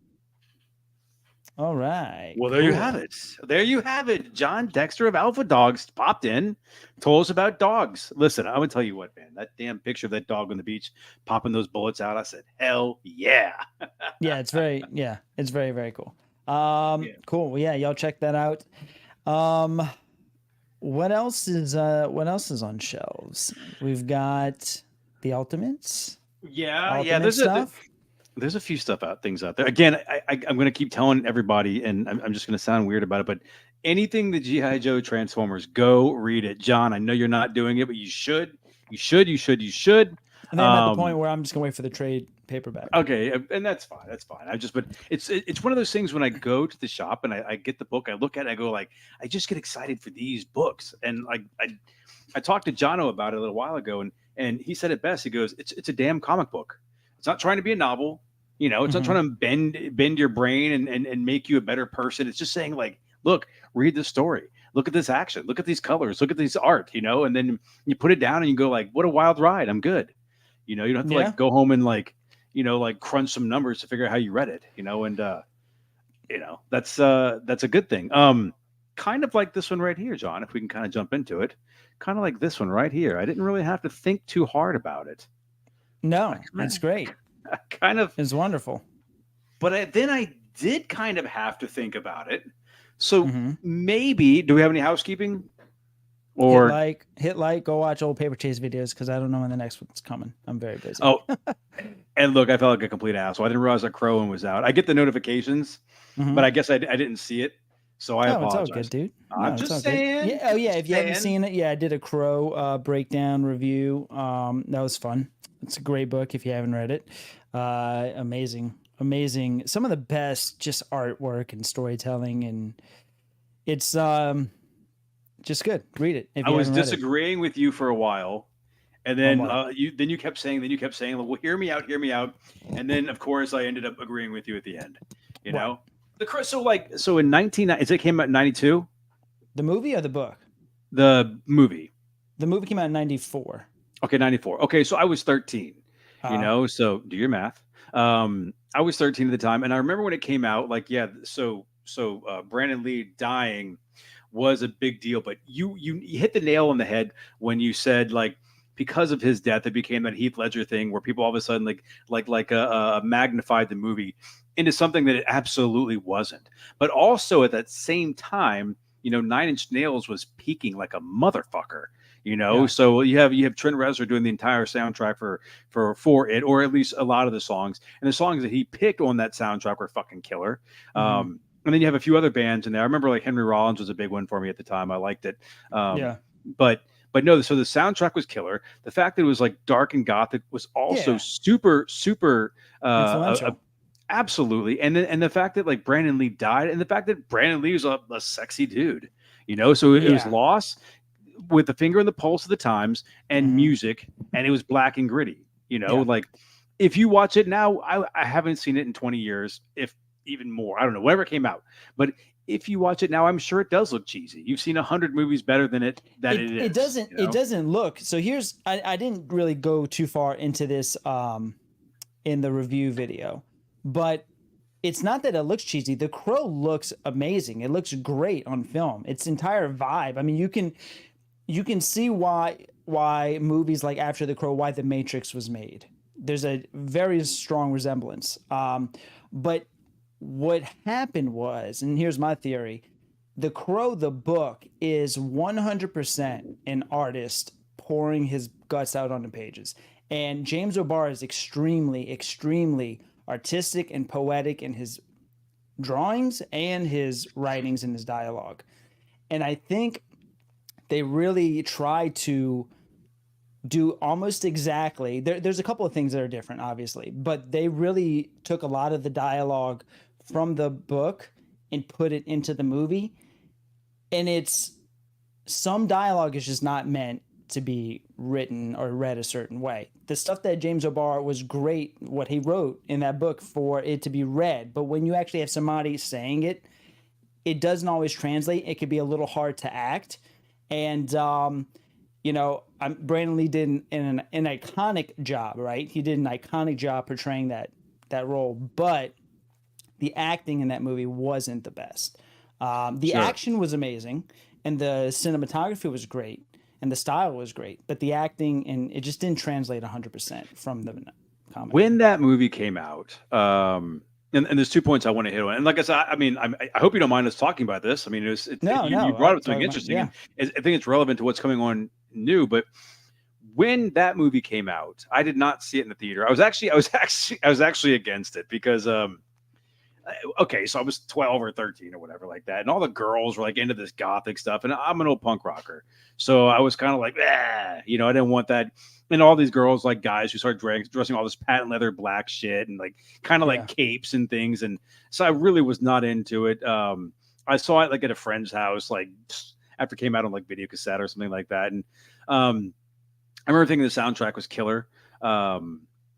All right. Well, there you cool. have it. There you have it. Jon Dexter of Alpha Dogs popped in, told us about dogs. Listen, I'm gonna tell you what, man. That damn picture of that dog on the beach popping those bullets out. I said, hell yeah. Yeah, it's very, very cool. Yeah. Cool. Well, yeah, y'all check that out. What else is on shelves? We've got the Ultimates. Yeah. Ultimate There's stuff. there's a few things out there. Again, I'm gonna keep telling everybody, and I'm just gonna sound weird about it, but anything the G.I. Joe Transformers, go read it. John, I know you're not doing it, but you should. You should. I think I'm at the point where I'm just gonna wait for the trade paperback. Okay, and that's fine. That's fine. But it's one of those things when I go to the shop and I get the book, I look at it, I go like, I just get excited for these books. And like I talked to Jono about it a little while ago, and he said it best. He goes, it's a damn comic book. It's not trying to be a novel. You know, it's not trying to bend your brain and make you a better person. It's just saying like, look, read the story. Look at this action. Look at these colors. Look at this art. You know, and then you put it down and you go like, what a wild ride. I'm good. You know, you don't have to like go home and like, you know, like crunch some numbers to figure out how you read it, you know, and you know, that's a good thing. Kind of like this one right here, John, if we can kind of jump into it. Kind of like this one right here. I didn't really have to think too hard about it. No, that's great. It's wonderful. But then I did kind of have to think about it. So maybe, do we have any housekeeping? Or hit like, go watch old Paper Chase videos because I don't know when the next one's coming. I'm very busy. Oh, and look, I felt like a complete asshole. I didn't realize that Crowan was out. I get the notifications, but I guess I didn't see it. So I apologize. It's all good, dude. I'm just saying. Yeah, if you haven't seen it, I did a Crow breakdown review. That was fun. It's a great book if you haven't read it. Amazing. Some of the best just artwork and storytelling, and it's just good. Read it. I was disagreeing with you for a while, and then you kept saying, well, hear me out, and then of course I ended up agreeing with you at the end. You know, so in 19, it came out in 92. The movie or the book? The movie. The movie came out in 94. Okay, 94. Okay, so I was 13. You know, so do your math. I was 13 at the time, and I remember when it came out. Like, yeah, so Brandon Lee dying was a big deal, but you hit the nail on the head when you said like because of his death, it became that Heath Ledger thing where people all of a sudden magnified the movie into something that it absolutely wasn't. But also at that same time, you know, Nine Inch Nails was peaking like a motherfucker. You know, so you have Trent Reznor doing the entire soundtrack for it, or at least a lot of the songs. And the songs that he picked on that soundtrack were fucking killer. And then you have a few other bands in there. I remember like Henry Rollins was a big one for me at the time. I liked it. But no, so the soundtrack was killer. The fact that it was like dark and gothic was also super influential. Absolutely. And the fact that like Brandon Lee died, and the fact that Brandon Lee was a sexy dude, you know, so it was loss with the finger on the pulse of the times and music, and it was black and gritty, you know, like if you watch it now, I haven't seen it in 20 years, if even more. I don't know, whatever came out. But if you watch it now, I'm sure it does look cheesy. You've seen 100 movies better than it is. It doesn't. You know? It doesn't look. So here's. I didn't really go too far into this in the review video, but it's not that it looks cheesy. The Crow looks amazing. It looks great on film. Its entire vibe. I mean, you can see why movies like After the Crow, why The Matrix was made. There's a very strong resemblance. But what happened was, and here's my theory, The Crow, the book, is 100% an artist pouring his guts out on the pages. And James O'Barr is extremely, extremely artistic and poetic in his drawings and his writings and his dialogue. And I think they really try to do almost exactly. There's a couple of things that are different, obviously, but they really took a lot of the dialogue from the book and put it into the movie. And it's some dialogue is just not meant to be written or read a certain way. The stuff that James O'Barr was great, what he wrote in that book for it to be read. But when you actually have somebody saying it, it doesn't always translate. It could be a little hard to act. And, Brandon Lee did an iconic job, right? He did an iconic job portraying that role, but the acting in that movie wasn't the best. The action was amazing, and the cinematography was great, and the style was great, but the acting and it just didn't translate 100% from the comic. When that movie came out, and there's 2 points I want to hit on. And like I said, I hope you don't mind us talking about this. I mean, you brought up something interesting. Yeah. And I think it's relevant to what's coming on new. But when that movie came out, I did not see it in the theater. I was actually against it because okay, so I was 12 or 13 or whatever like that, and all the girls were like into this gothic stuff, and I'm an old punk rocker, so I was kind of like, I didn't want that. And all these girls, like guys who started dressing all this patent leather black shit and like kind of like capes and things, and so I really was not into it. I saw it like at a friend's house, like after it came out on like video cassette or something like that, and I remember thinking the soundtrack was killer.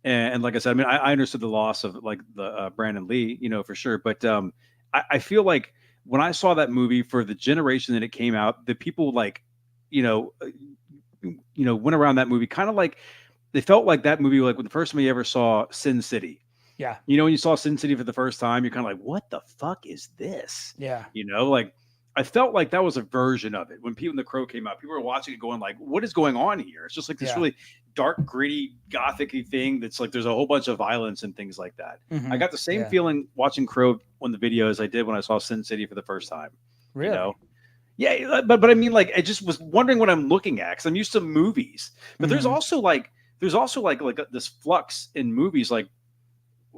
And like I said, I mean, I understood the loss of like the Brandon Lee, for sure. But I feel like when I saw that movie, for the generation that it came out, the people like, went around that movie kind of like they felt like that movie, like when the first time you ever saw Sin City. Yeah. When you saw Sin City for the first time, you're kind of like, what the fuck is this? Yeah. Like I felt like that was a version of it. When The Crow came out, people were watching it going like, what is going on here? It's just like this really dark, gritty, gothic-y thing that's like there's a whole bunch of violence and things like that. Mm-hmm. I got the same feeling watching Crow on the video as I did when I saw Sin City for the first time. Really? Yeah, but I mean, like, I just was wondering what I'm looking at because I'm used to movies. But there's also like this flux in movies. Like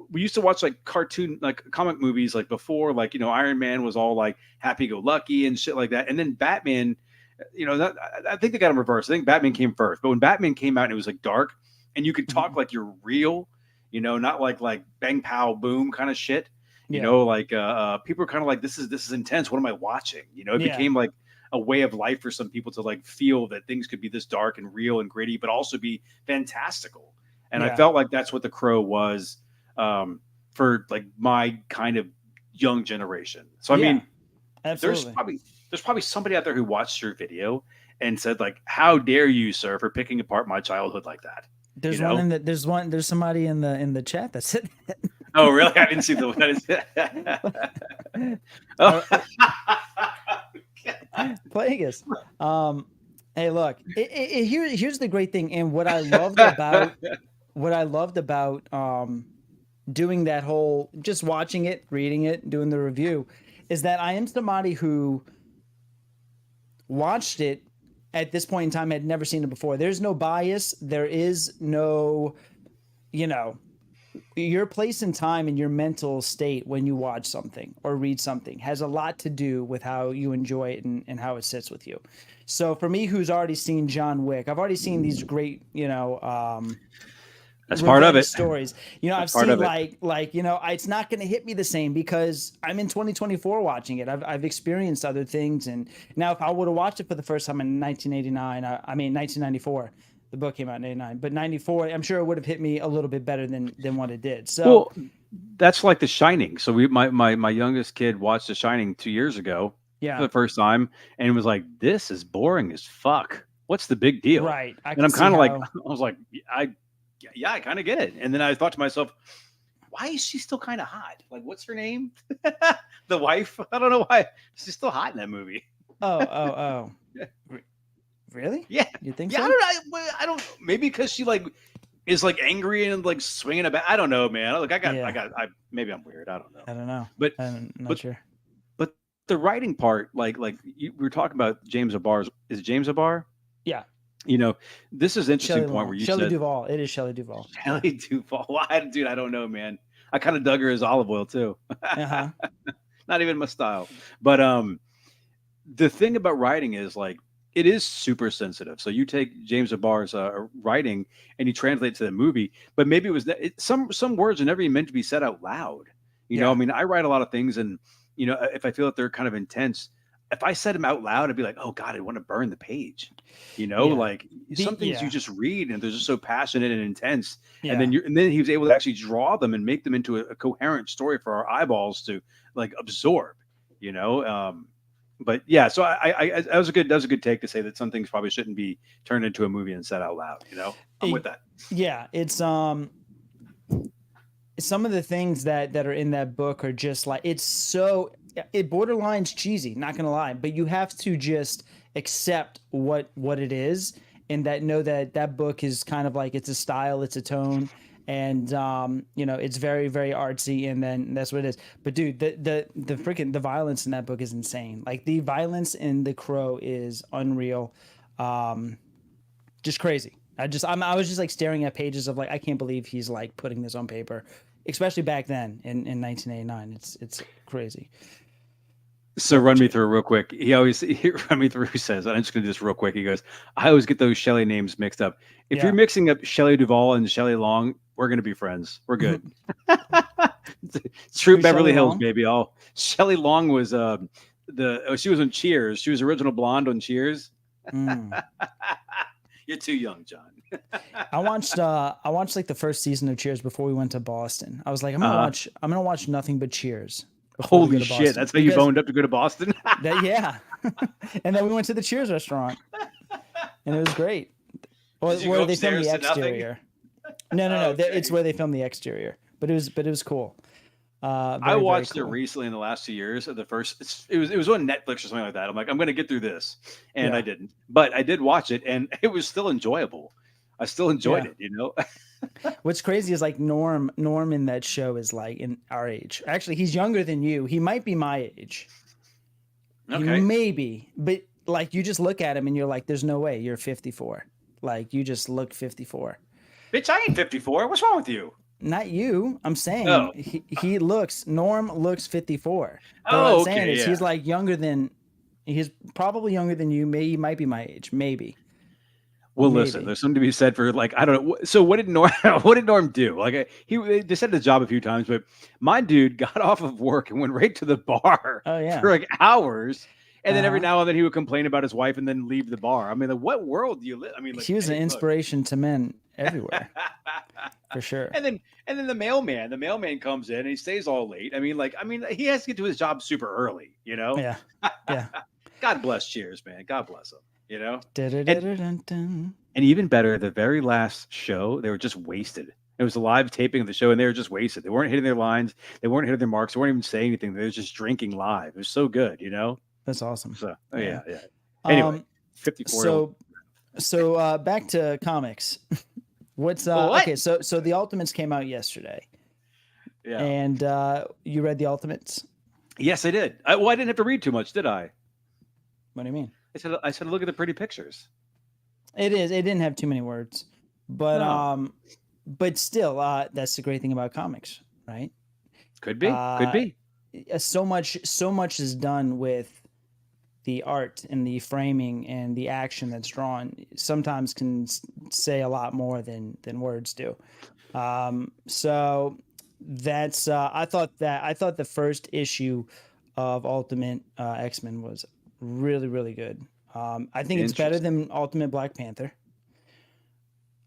we used to watch like cartoon, like comic movies, like before, like Iron Man was all like happy-go-lucky and shit like that, and then Batman. I think they got them reversed. I think Batman came first, but when Batman came out and it was like dark and you could talk like you're real, not like bang pow boom kind of shit. People are kind of like, this is intense. What am I watching? It became like a way of life for some people to like feel that things could be this dark and real and gritty, but also be fantastical. And I felt like that's what The Crow was for like my kind of young generation. So I mean, absolutely. There's probably somebody out there who watched your video and said like, how dare you, sir, for picking apart my childhood like that? There's there's somebody in the chat that said that. Oh, really? I didn't see the Plagueis. Hey, look, here's the great thing. And what I loved about doing that whole, just watching it, reading it, doing the review, is that I am somebody who watched it at this point in time, had never seen it before. There's no bias. There is no, your place in time and your mental state when you watch something or read something has a lot to do with how you enjoy it and how it sits with you. So for me, who's already seen John Wick, I've already seen these great, that's part of it. Stories. I've seen it's not going to hit me the same because I'm in 2024 watching it. I've experienced other things. And now if I would have watched it for the first time in 1994, the book came out in 89, but 94, I'm sure it would have hit me a little bit better than what it did. So that's like The Shining. So my youngest kid watched The Shining 2 years ago for the first time. And it was like, this is boring as fuck. What's the big deal? Right. And I'm kind of like, I was like, I kind of get it. And then I thought to myself, why is she still kind of hot? Like, what's her name? The wife? I don't know why. She's still hot in that movie. Oh. Really? Yeah. You think so? Yeah, I don't know. Maybe because she like is like angry and like swinging about. I don't know, man. Like maybe I'm weird. I don't know. But I'm not sure. But the writing part, we were talking about James Abar's. Is it James Abar? Yeah. This is an interesting point where you Shelley said Duvall. It is Shelley Duvall. Shelley Duvall. Dude, I don't know, man. I kind of dug her as olive oil too. Uh-huh. Not even my style. But the thing about writing is it is super sensitive. So you take James Abar's writing and you translate it to the movie, but maybe it was some words are never even meant to be said out loud. I mean, I write a lot of things, and if I feel that they're kind of intense, if I said them out loud, I'd be like, oh God, I want to burn the page. Some things you just read and they're just so passionate and intense. Yeah. And then he was able to actually draw them and make them into a coherent story for our eyeballs to absorb, but yeah, so that was a good take to say that some things probably shouldn't be turned into a movie and said out loud. I'm with that. Yeah. It's, some of the things that are in that book are just it borderlines cheesy, not gonna lie, but you have to just accept what it is, and know that book is kind of it's a style, it's a tone, and it's very, very artsy, and then that's what it is. But dude, the violence in that book is insane. The violence in The Crow is unreal, just crazy. I was just staring at pages of I can't believe he's putting this on paper, especially back then in 1989. It's crazy. So run me through real quick. He run me through. He says, I'm just going to do this real quick. He goes, I always get those Shelley names mixed up. If you're mixing up Shelley Duvall and Shelley Long, we're going to be friends. We're good. It's true. Beverly Hills, baby. Shelley Long was she was on Cheers. She was original blonde on Cheers. You're too young, John. I watched the first season of Cheers before we went to Boston. I was like, I'm gonna watch nothing but Cheers. Holy shit! That's how you boned up to go to Boston. Yeah, and then we went to the Cheers restaurant, and it was great. Where they filmed the exterior. No. Okay. It's where they filmed the exterior, but it was cool. I watched it recently in the last 2 years. It was on Netflix or something like that. I'm like, I'm going to get through this, and I didn't. But I did watch it, and it was still enjoyable. I still enjoyed it. What's crazy is Norm in that show is in our age. Actually, he's younger than you. He might be my age. Okay. Maybe, but you just look at him and you're like, there's no way you're 54. You just look 54. Bitch, I ain't 54. What's wrong with you? Not you. I'm saying Norm looks 54. But what I'm saying is he's probably younger than you. Maybe he might be my age. Maybe. Well, listen, there's something to be said for I don't know. So what did Norm do? They said the job a few times, but my dude got off of work and went right to the bar for hours. And then every now and then he would complain about his wife and then leave the bar. I mean, what world do you live? I mean, he was an inspiration to men everywhere, for sure. And then the mailman comes in and he stays all late. I mean, he has to get to his job super early, Yeah. God bless Cheers, man. God bless him. And even better, the very last show, they were just wasted. It was a live taping of the show, and they were just wasted. They weren't hitting their lines. They weren't hitting their marks. They weren't even saying anything. They were just drinking live. It was so good, That's awesome. So, yeah. Anyway, 54. So back to comics. What's okay? So the Ultimates came out yesterday. Yeah. And you read the Ultimates? Yes, I did. I didn't have to read too much, did I? What do you mean? I said, look at the pretty pictures. It didn't have too many words, but but still, that's the great thing about comics, right? Could be. Could be. So much is done with the art and the framing and the action that's drawn. Sometimes can say a lot more than words do. So that's I thought the first issue of Ultimate X-Men was really, really good. I think it's better than Ultimate Black Panther.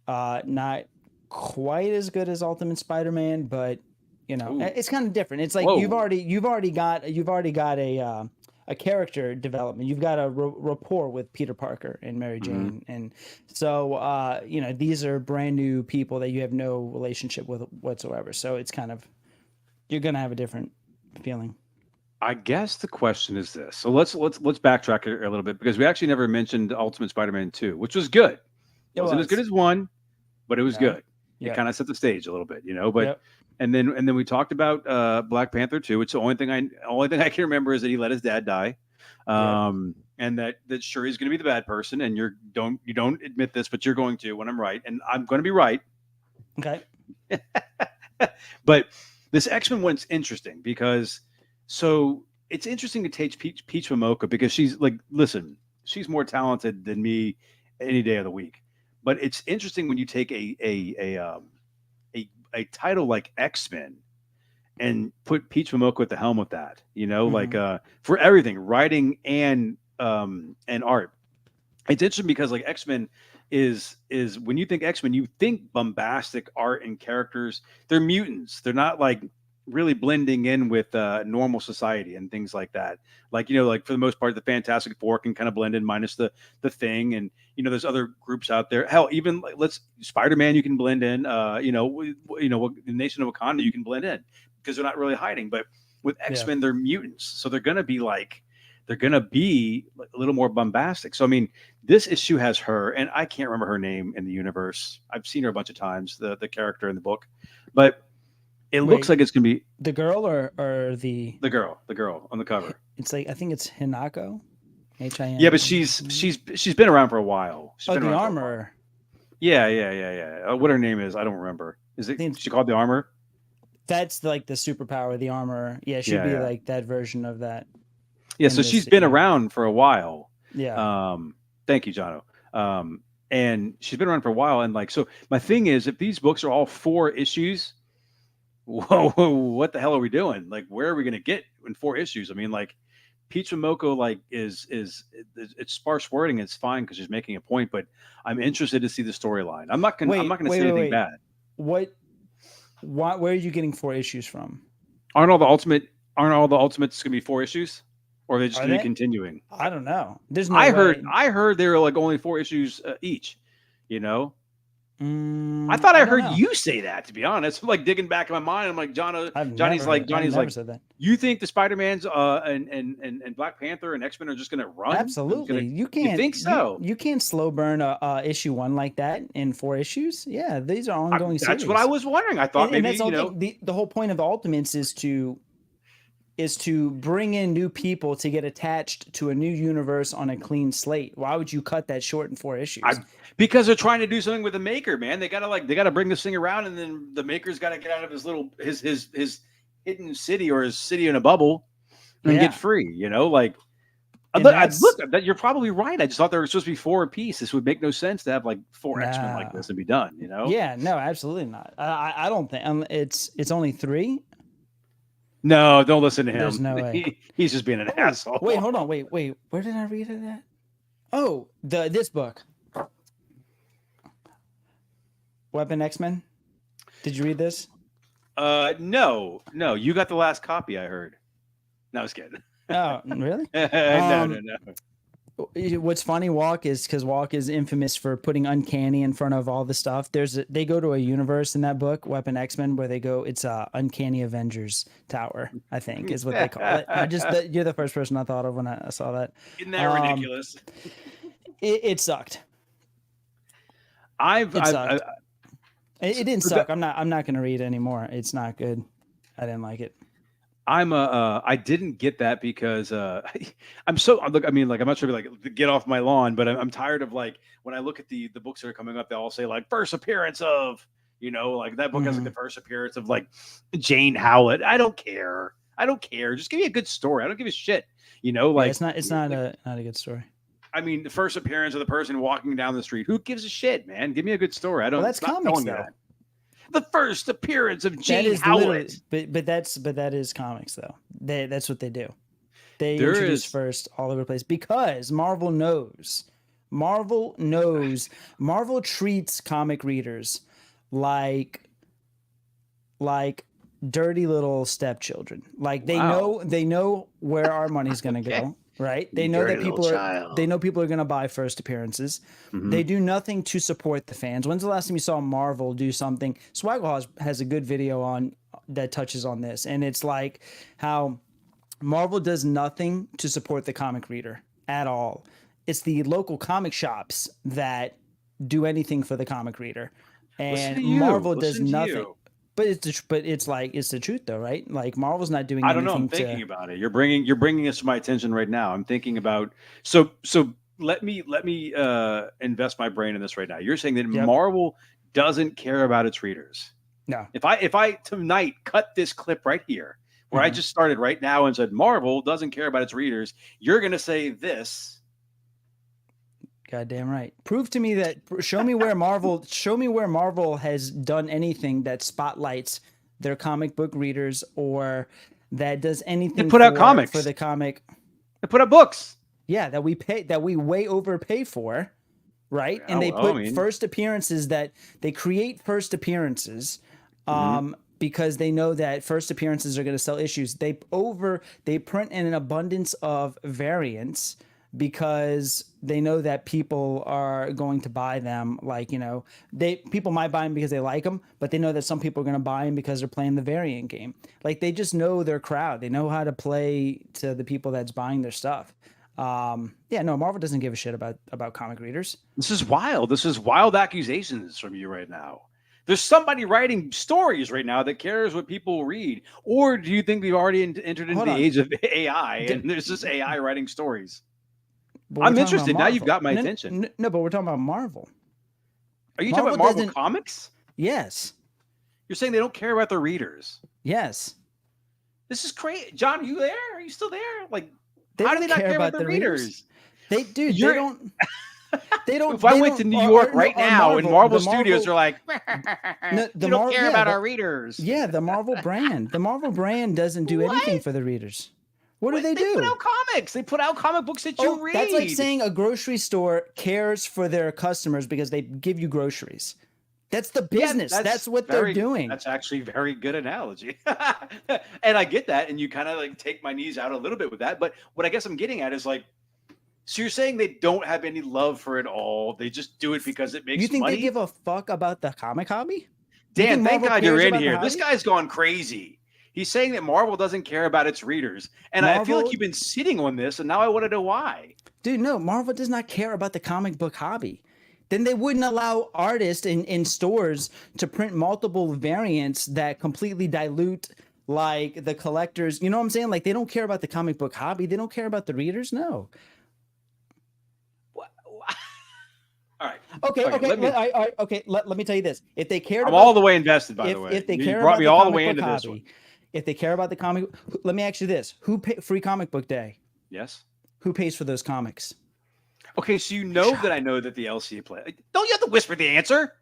Not quite as good as Ultimate Spider-Man, but it's kind of different. It's you've already got a character development. You've got a rapport with Peter Parker and Mary Jane, and so these are brand new people that you have no relationship with whatsoever. So it's kind of, you're gonna have a different feeling. I guess the question is this. So let's backtrack a little bit, because we actually never mentioned Ultimate Spider-Man 2, which was good. It wasn't as good as 1, but it was good. It kind of set the stage a little bit, but and then we talked about Black Panther 2. It's the only thing I can remember is that he let his dad die. And that Shuri's going to be the bad person, and you don't admit this, but you're going to when I'm right, and I'm going to be right. Okay. But this X-Men one's interesting because it's interesting to take Peach Momoko because she's like, listen, she's more talented than me any day of the week. But it's interesting when you take a title like X-Men and put Peach Momoko at the helm of that, like for everything, writing and art. It's interesting because like X-Men is when you think X-Men, you think bombastic art and characters. They're mutants. They're not like really blending in with normal society and things like that. Like, like for the most part, the Fantastic Four can kind of blend in minus the thing. And, there's other groups out there. Hell, even Spider-Man, you can blend in, the Nation of Wakanda, you can blend in because they're not really hiding. But with X-Men, they're mutants. So they're going to be a little more bombastic. So, I mean, this issue has her, and I can't remember her name in the universe. I've seen her a bunch of times, the character in the book, but it looks like it's going to be the girl or the girl on the cover. It's like, I think it's Hinako. H-I-N. Yeah, but she's been around for a while. The Armorer. Yeah. What her name is, I don't remember. Is she called the Armor? That's like the superpower, the Armorer. Yeah, she'd be like that version of that. Yeah, so she's been around for a while. Yeah. Thank you, Jono. And she's been around for a while. And like, so my thing is, if these books are all 4 issues, whoa, what the hell are we doing? Like, where are we going to get in 4 issues? I mean, like, Peach Momoko, like, is it's sparse wording. It's fine because she's making a point, but I'm interested to see the storyline. I'm not going to say anything bad. Where are you getting 4 issues from? Aren't all the Ultimates going to be 4 issues? Or are they just going to be continuing? I don't know. There's no I heard they were like only 4 issues each, I thought I heard you say that, to be honest. I'm like digging back in my mind. I'm like, Johnny's like, said that. You think the Spider-Mans and Black Panther and X-Men are just going to run? Absolutely. You can't. You think so? You can't slow burn a issue 1 like that in 4 issues. Yeah, these are ongoing series. That's what I was wondering. I thought maybe, the whole point of the Ultimates is to bring in new people to get attached to a new universe on a clean slate. Why would you cut that short in 4 issues? Because they're trying to do something with the Maker, man. They gotta bring this thing around, and then the Maker's got to get out of his hidden city or his city in a bubble and get free. Like, look, you're probably right. I just thought there were supposed to be 4 apiece. This would make no sense to have like 4 X-Men like this and be done. Yeah, no, absolutely not. I don't think it's only 3. No, don't listen to him. There's no way. He's just being an asshole. Wait, hold on. Wait. Where did I read it at? Oh, this book. Weapon X-Men. Did you read this? No. You got the last copy, I heard. No, I was kidding. Oh, really? No. What's funny, Walk, is because Walk is infamous for putting uncanny in front of all the stuff. They go to a universe in that book, Weapon X-Men, where they go. It's Uncanny Avengers Tower, I think, is what they call it. You're the first person I thought of when I saw that. Isn't that ridiculous? It sucked. It didn't suck. I'm not going to read it anymore. It's not good. I didn't like it. I didn't get that because I'm so look. I mean, like, I'm not sure to get off my lawn, but I'm tired of like when I look at the books that are coming up, they all say like first appearance of, like that book has like the first appearance of like Jane Howlett. I don't care. Just give me a good story. I don't give a shit. Like it's not a good story. I mean, the first appearance of the person walking down the street. Who gives a shit, man? Give me a good story. I don't. Well, that's comics though. That. The first appearance of Jane Howlett. But that is comics though. That's what they do. They introduce first all over the place because Marvel knows. Marvel treats comic readers like dirty little stepchildren. Like they know where our money's going to go. Right. They know that people are going to buy first appearances. Mm-hmm. They do nothing to support the fans. When's the last time you saw Marvel do something? Swaggle has a good video on that touches on this. And it's like how Marvel does nothing to support the comic reader at all. It's the local comic shops that do anything for the comic reader. And Marvel does nothing. But it's the truth though, right? Like Marvel's not doing I anything. don't know. I'm thinking about it. You're bringing this to my attention right now. I'm thinking about so let me invest my brain in this right now. You're saying that Marvel doesn't care about its readers. No. If I tonight cut this clip right here where I just started right now and said Marvel doesn't care about its readers, you're gonna say this. Goddamn right. Prove to me that. Show me where Marvel has done anything that spotlights their comic book readers or that does anything. They put out comics for the comic. They put out books. Yeah, that we way overpay for, right? And they put first appearances that they create first appearances. Because they know that first appearances are going to sell issues. They print in an abundance of variants because they know that people are going to buy them. Like, people might buy them because they like them, but they know that some people are going to buy them because they're playing the variant game. Like, they just know their crowd. They know how to play to the people that's buying their stuff. Marvel doesn't give a shit about comic readers. This is wild. This is wild accusations from you right now. There's somebody writing stories right now that cares what people read. Or do you think we've already entered into the age of AI and there's just AI writing stories? I'm interested. Now you've got my attention. No, but we're talking about Marvel. Are you talking about Marvel Comics? Yes. You're saying they don't care about their readers? Yes. This is crazy. John, are you there? Are you still there? Like, how do they not care about their readers? They don't. They don't. If I went to New York right now and Marvel Studios are like, they don't care about our readers. Yeah, the Marvel brand. The Marvel brand doesn't do anything for the readers. What do? They put out comics. They put out comic books that you read. That's like saying a grocery store cares for their customers because they give you groceries. That's the business. Yeah, that's what they're doing. That's actually a very good analogy. And I get that. And you kind of like take my knees out a little bit with that. But what I guess I'm getting at is like, so you're saying they don't have any love for it all. They just do it because it makes money? You think they give a fuck about the comic hobby? Dan, thank God you're in here. This guy's gone crazy. He's saying that Marvel doesn't care about its readers. And I feel like you've been sitting on this, and now I want to know why. Dude, no, Marvel does not care about the comic book hobby. Then they wouldn't allow artists in stores to print multiple variants that completely dilute like the collectors. You know what I'm saying? Like, they don't care about the comic book hobby. They don't care about the readers. No. All right. Okay. Let me tell you this. If they cared, I'm all the way invested. By the way, if they care brought about me the all the comic way book into this hobby, one. If they care about the comic, let me ask you this: Who pay free comic book day? Yes. Who pays for those comics? Okay, so you know that I know that the LCA play. Don't you have to whisper the answer?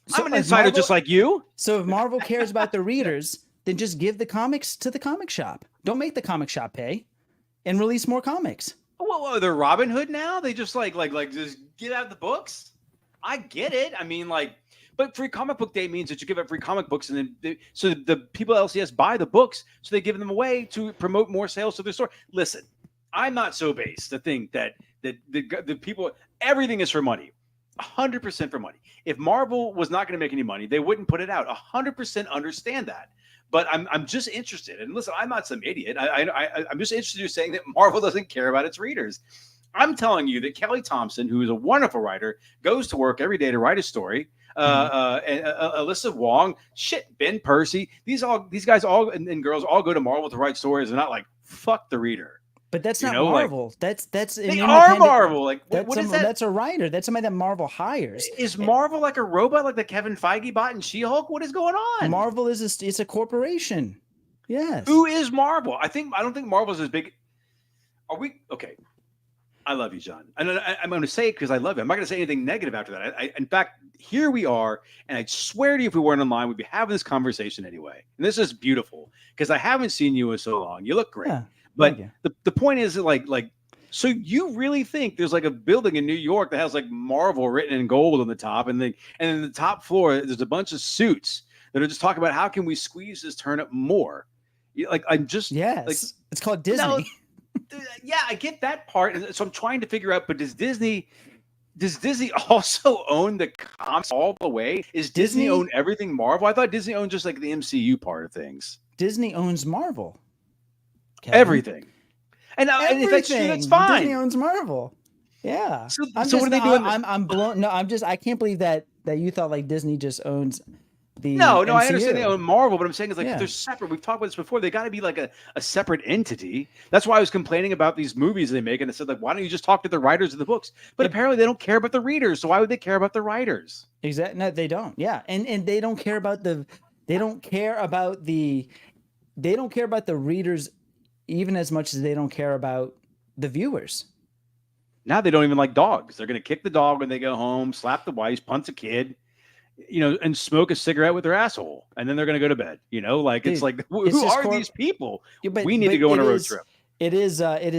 So I'm an insider just like you. So if Marvel cares about the readers, then just give the comics to the comic shop. Don't make the comic shop pay, and release more comics. Well, they're Robin Hood now. They just like just get out the books. I get it. I mean, like, but free comic book day means that you give out free comic books, and then so the people at LCS buy the books, so they give them away to promote more sales to their store. Listen, I'm not so base to think that the people, everything is for money, 100% for money. If Marvel was not going to make any money, they wouldn't put it out. 100% understand that. But I'm just interested, and listen, I'm not some idiot. I'm just interested in saying that Marvel doesn't care about its readers. I'm telling you that Kelly Thompson, who is a wonderful writer, goes to work every day to write a story. Alyssa Wong, Ben Percy, these guys all and girls all go to Marvel to write stories. They're not like fuck the reader. But that's not Marvel. Like, that's they are Marvel. Like what is that? That's a writer. That's somebody that Marvel hires. Is Marvel like a robot, like the Kevin Feige bot in She-Hulk? What is going on? Marvel it's a corporation. Yes. Who is Marvel? I don't think Marvel's as big. Are we okay? I love you, John. And I'm going to say it because I love you. I'm not going to say anything negative after that. In fact, here we are. And I swear to you, if we weren't online, we'd be having this conversation anyway. And this is beautiful because I haven't seen you in so long. You look great. Yeah, but the point is like, so you really think there's like a building in New York that has like Marvel written in gold on the top. And in the top floor, there's a bunch of suits that are just talking about how can we squeeze this turnip more? Like, I'm just. Yes. Like, it's called Disney. No, yeah, I get that part. And so I'm trying to figure out, but does Disney also own the comics all the way? Is Disney own everything Marvel? I thought Disney owned just like the MCU part of things. Disney owns Marvel. Kevin. Everything. And if that's true, that's fine. Disney owns Marvel. Yeah. So what are they doing? I'm blown. No, I can't believe that you thought like Disney just owns No, I MCU. understand they own Marvel, but I'm saying is like Yeah. they're separate. We've talked about this before. They got to be like a separate entity. That's why I was complaining about these movies they make, and I said like, why don't you just talk to the writers of the books? But apparently they don't care about the readers, so why would they care about the writers? Exactly. No, they don't. Yeah, and they don't care about the readers even as much as they don't care about the viewers. Now they don't even like dogs. They're going to kick the dog when they go home, slap the wife, punch a kid, and smoke a cigarette with their asshole, and then they're going to go to bed. Like Dude, it's like who it's just are these people? Yeah, We need to go on a road trip. It is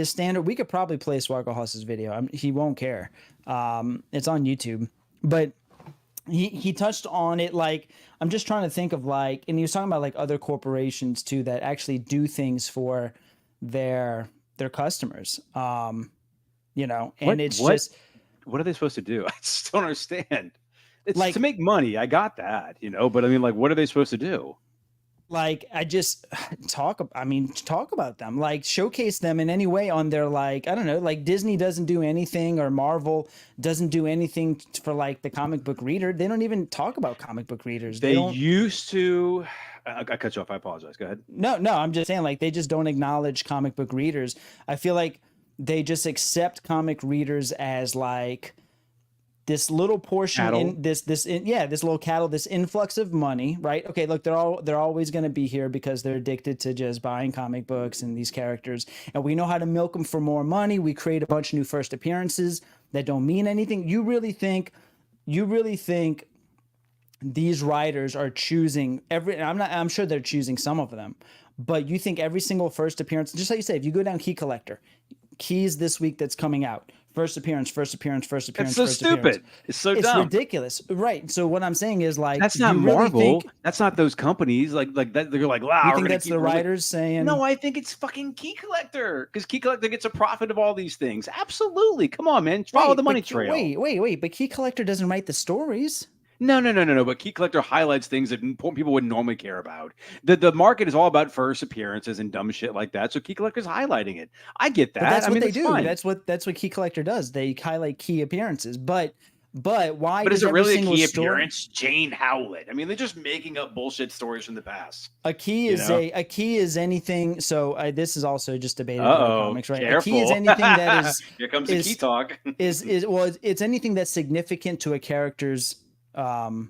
standard. We could probably play Swaggle video. He won't care. It's on YouTube, but he touched on it. Like, I'm just trying to think of and he was talking about like other corporations too that actually do things for their customers. And what are they supposed to do? I just don't understand. It's like to make money. I got that, but I mean, like, what are they supposed to do? Like, I just talk about them, like showcase them in any way on their, like, I don't know, like Disney doesn't do anything or Marvel doesn't do anything for like the comic book reader. They don't even talk about comic book readers. They used to. I cut you off. I apologize. Go ahead. No, I'm just saying, like, they just don't acknowledge comic book readers. I feel like they just accept comic readers as like this little portion cattle. In this little cattle, this influx of money, right? Okay, look, they're always going to be here because they're addicted to just buying comic books and these characters, and we know how to milk them for more money. We create a bunch of new first appearances that don't mean anything. You really think these writers are choosing I'm sure they're choosing some of them, but you think every single first appearance, just like you say, if you go down Key Collector, Keys this week that's coming out, first appearance. It's so stupid. It's so dumb. It's ridiculous, right? So what I'm saying is, like, that's not Marvel. That's not those companies. Like that. They're like, wow. You think that's the writers saying? No, I think it's fucking Key Collector, because Key Collector gets a profit of all these things. Absolutely. Come on, man. Follow the money trail. Wait. But Key Collector doesn't write the stories. No. But Key Collector highlights things that people wouldn't normally care about. The market is all about first appearances and dumb shit like that. So Key Collector's highlighting it. I get that. But that's what they do. Fine. That's what Key Collector does. They highlight key appearances. But why? But is it really a key appearance? Jane Howlett. I mean, they're just making up bullshit stories from the past. A key is anything. So this is also just debated in comics, right? Careful. A key is anything that is. Here comes the key talk. It's anything that's significant to a character's or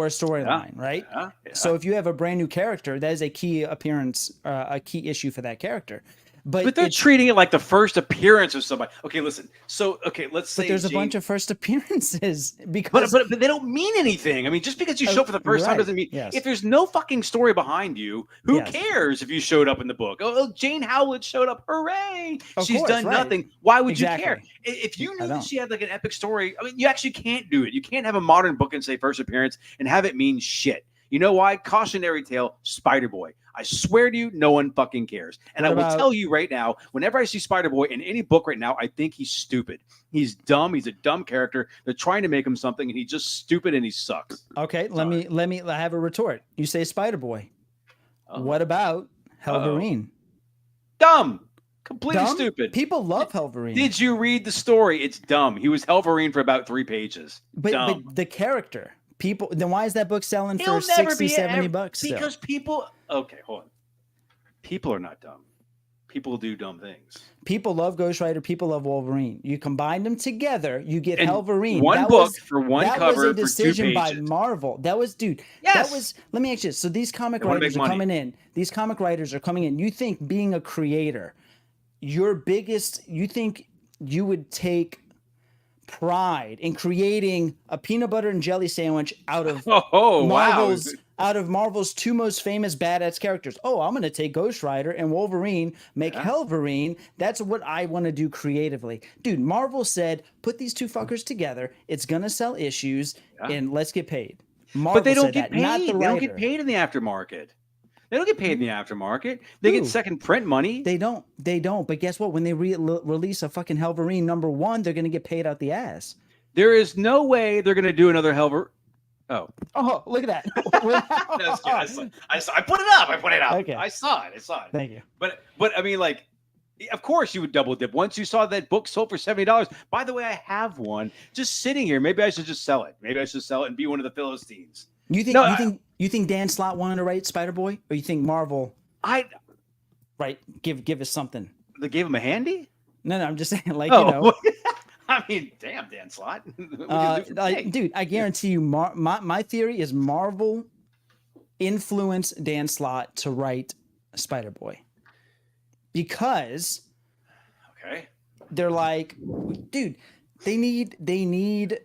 a storyline, right? Yeah. So if you have a brand new character, that is a key appearance, a key issue for that character. But they're treating it like the first appearance of somebody. Okay, listen. So, let's say there's a bunch of first appearances because but they don't mean anything. I mean, just because you show up for the first time doesn't mean if there's no fucking story behind you, who cares if you showed up in the book? Oh, Jane Howlett showed up. Hooray. She's done nothing. Why would you care? If you knew that she had like an epic story, I mean, you actually can't do it. You can't have a modern book and say first appearance and have it mean shit. You know why? Cautionary tale, Spider-Boy. I swear to you, no one fucking cares. And I will tell you right now, whenever I see Spider-Boy in any book right now, I think he's stupid. He's dumb. He's a dumb character. They're trying to make him something, and he's just stupid and he sucks. Okay, let me have a retort. You say Spider-Boy. What about Helverine? Dumb. Completely stupid. People love Helverine. Did you read the story? It's dumb. He was Helverine for about 3 pages. But the character. People, then why is that book selling for 60, 70 bucks? Because people, okay, hold on. People are not dumb. People do dumb things. People love Ghost Rider. People love Wolverine. You combine them together, you get Helverine. One book for one cover for 2 pages. That was a decision by Marvel. That was, Yes. Let me ask you this. So these comic writers are coming in. These comic writers are coming in. You think being a creator, you think you would take pride in creating a peanut butter and jelly sandwich out of Marvel's 2 most famous badass characters. Oh, I'm going to take Ghost Rider and Wolverine, make Helverine. That's what I want to do creatively. Dude, Marvel said, put these 2 fuckers together. It's going to sell issues and let's get paid. Marvel but they don't get paid. Not the writer. They don't get paid in the aftermarket. They don't get paid in the aftermarket. They get second print money. They don't. But guess what? When they release a fucking Helverine #1, they're going to get paid out the ass. There is no way they're going to do another Helver. Oh, look at that. I put it up. Okay. I saw it. Thank you. But I mean, like, of course you would double dip. Once you saw that book sold for $70. By the way, I have one just sitting here. Maybe I should just sell it. And be one of the Philistines. You think No, you think Dan Slott wanted to write Spider-Boy, or you think Marvel right give us something? They gave him a handy. No, I'm just saying, like, Oh, I mean, damn, Dan Slott. What can you do for me? dude, I guarantee you, my theory is Marvel influenced Dan Slott to write Spider-Boy because Okay. they're like, dude, they need.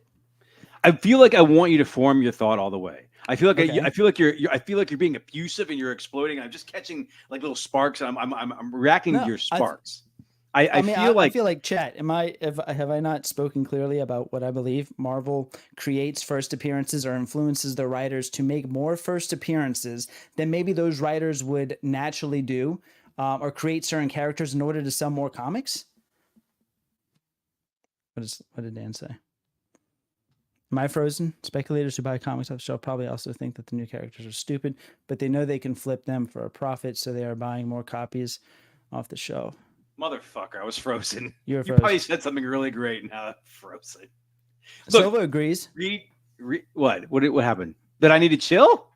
I feel like I want you to form your thought all the way. I feel like Okay. I feel like I feel like you're being effusive and you're exploding. I'm just catching like little sparks, and I'm reacting to No, your sparks. I mean, feel like I feel like chat. Have I not spoken clearly about what I believe? Marvel creates first appearances or influences their writers to make more first appearances than maybe those writers would naturally do, or create certain characters in order to sell more comics. What did Dan say? Am I frozen? Speculators who buy comics off the shelf probably also think that the new characters are stupid, but they know they can flip them for a profit, so they are buying more copies off the shelf. motherfucker, I was frozen. You probably said something really great, and now I'm frozen. Look, Silva agrees. What happened? That I need to chill?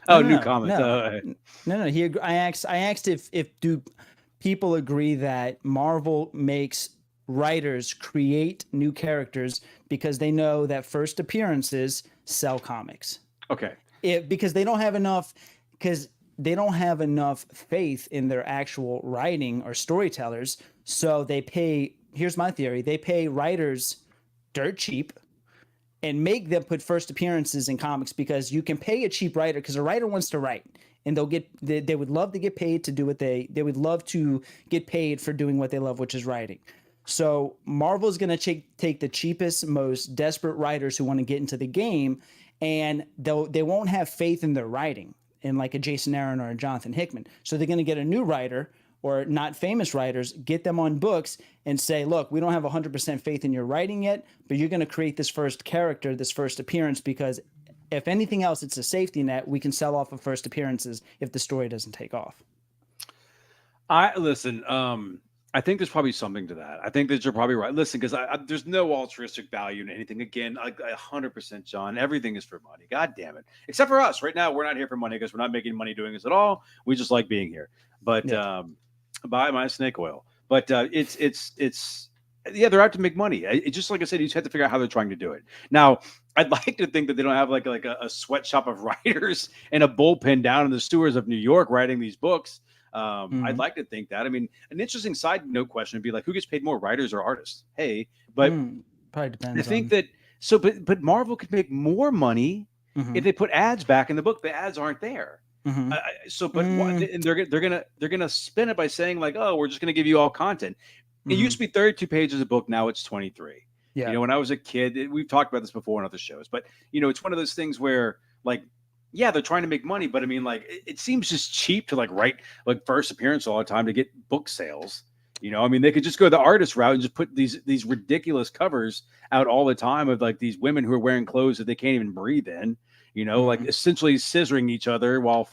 New comments. No. I asked if do people agree that Marvel makes writers create new characters because they know that first appearances sell comics. Okay. Because they don't have enough faith in their actual writing or storytellers, so they pay. Here's my theory: they pay writers dirt cheap and make them put first appearances in comics because you can pay a cheap writer because a writer wants to write and they would love to get paid to do what they would love to get paid for doing what they love, which is writing. So Marvel's going to take the cheapest, most desperate writers who want to get into the game, and they won't have faith in their writing in like a Jason Aaron or a Jonathan Hickman. So they're going to get a new writer or not famous writers, get them on books and say, look, we don't have 100% faith in your writing yet, but you're going to create this first character, this first appearance, because if anything else, it's a safety net. We can sell off of first appearances if the story doesn't take off. I think there's probably something to that. I think that you're probably right. Listen, because there's no altruistic value in anything. Again, 100%, John. Everything is for money. God damn it. Except for us. Right now, we're not here for money because we're not making money doing this at all. We just like being here. But buy my snake oil. But they're out to make money. It's just like I said, you just have to figure out how they're trying to do it. Now, I'd like to think that they don't have like a sweatshop of writers and a bullpen down in the sewers of New York writing these books. I'd like to think that. I mean, an interesting side note question would be like, who gets paid more, writers or artists? Hey, but probably depends. I think but Marvel could make more money if they put ads back in the book. The ads aren't there. And they're gonna spin it by saying like, oh, we're just gonna give you all content. It used to be 32 pages a book. Now it's 23. Yeah. You know, when I was a kid, we've talked about this before on other shows, but you know, it's one of those things where like, yeah, they're trying to make money, but I mean, like, it seems just cheap to like write like first appearance all the time to get book sales. You know, I mean, they could just go the artist route and just put these ridiculous covers out all the time of like these women who are wearing clothes that they can't even breathe in. You know, like essentially scissoring each other while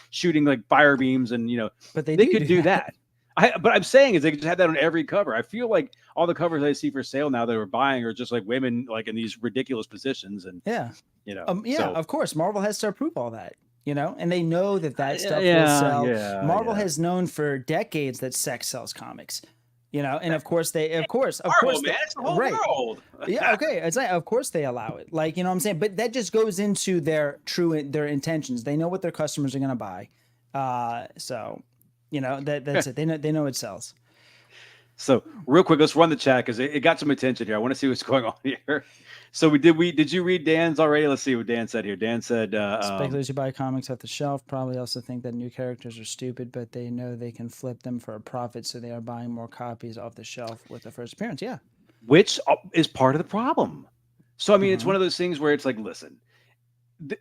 shooting like fire beams, and you know, but they could do that. But I'm saying is they could just have that on every cover. I feel like all the covers I see for sale now that we're buying are just like women like in these ridiculous positions, and you know, of course, Marvel has to approve all that, you know, and they know that stuff will sell. Marvel has known for decades that sex sells comics, you know, and of course, man, it's the whole world. Okay, it's like, of course they allow it, like, you know what I'm saying, but that just goes into their intentions. They know what their customers are going to buy, so you know that's it. They know it sells. So real quick, let's run the chat because it got some attention here. I want to see what's going on here. So did you read Dan's already? Let's see what Dan said here. Dan said, speculators who buy comics off the shelf probably also think that new characters are stupid, but they know they can flip them for a profit, so they are buying more copies off the shelf with the first appearance. Yeah. Which is part of the problem. So, I mean, it's one of those things where it's like, listen,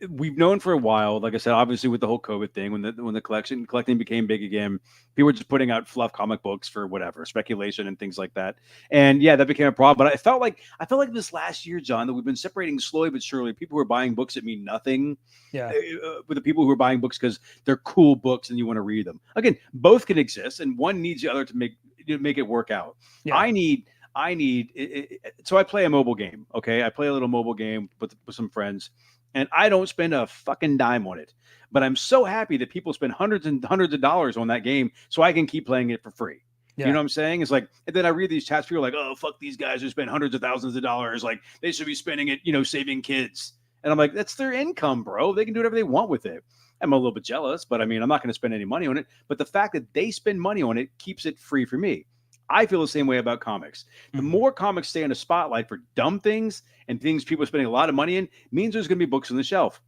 we've known for a while, like I said, obviously with the whole COVID thing, when the collecting became big again, people were just putting out fluff comic books for whatever, speculation and things like that. And yeah, that became a problem. But I felt like this last year, John, that we've been separating slowly but surely. People who are buying books that mean nothing, with the people who are buying books because they're cool books and you want to read them. Again, both can exist, and one needs the other to make it work out. Yeah. I need so I play a mobile game. Okay, I play a little mobile game with some friends. and I don't spend a fucking dime on it. But I'm so happy that people spend hundreds and hundreds of dollars on that game so I can keep playing it for free. Yeah. You know what I'm saying? It's like, and then I read these chats, people are like, oh, fuck these guys who spend hundreds of thousands of dollars. Like, they should be spending it, saving kids. And I'm like, that's their income, bro. They can do whatever they want with it. I'm a little bit jealous, but I mean, I'm not going to spend any money on it. But the fact that they spend money on it keeps it free for me. I feel the same way about comics. The more comics stay in a spotlight for dumb things and things people are spending a lot of money in means there's going to be books on the shelf.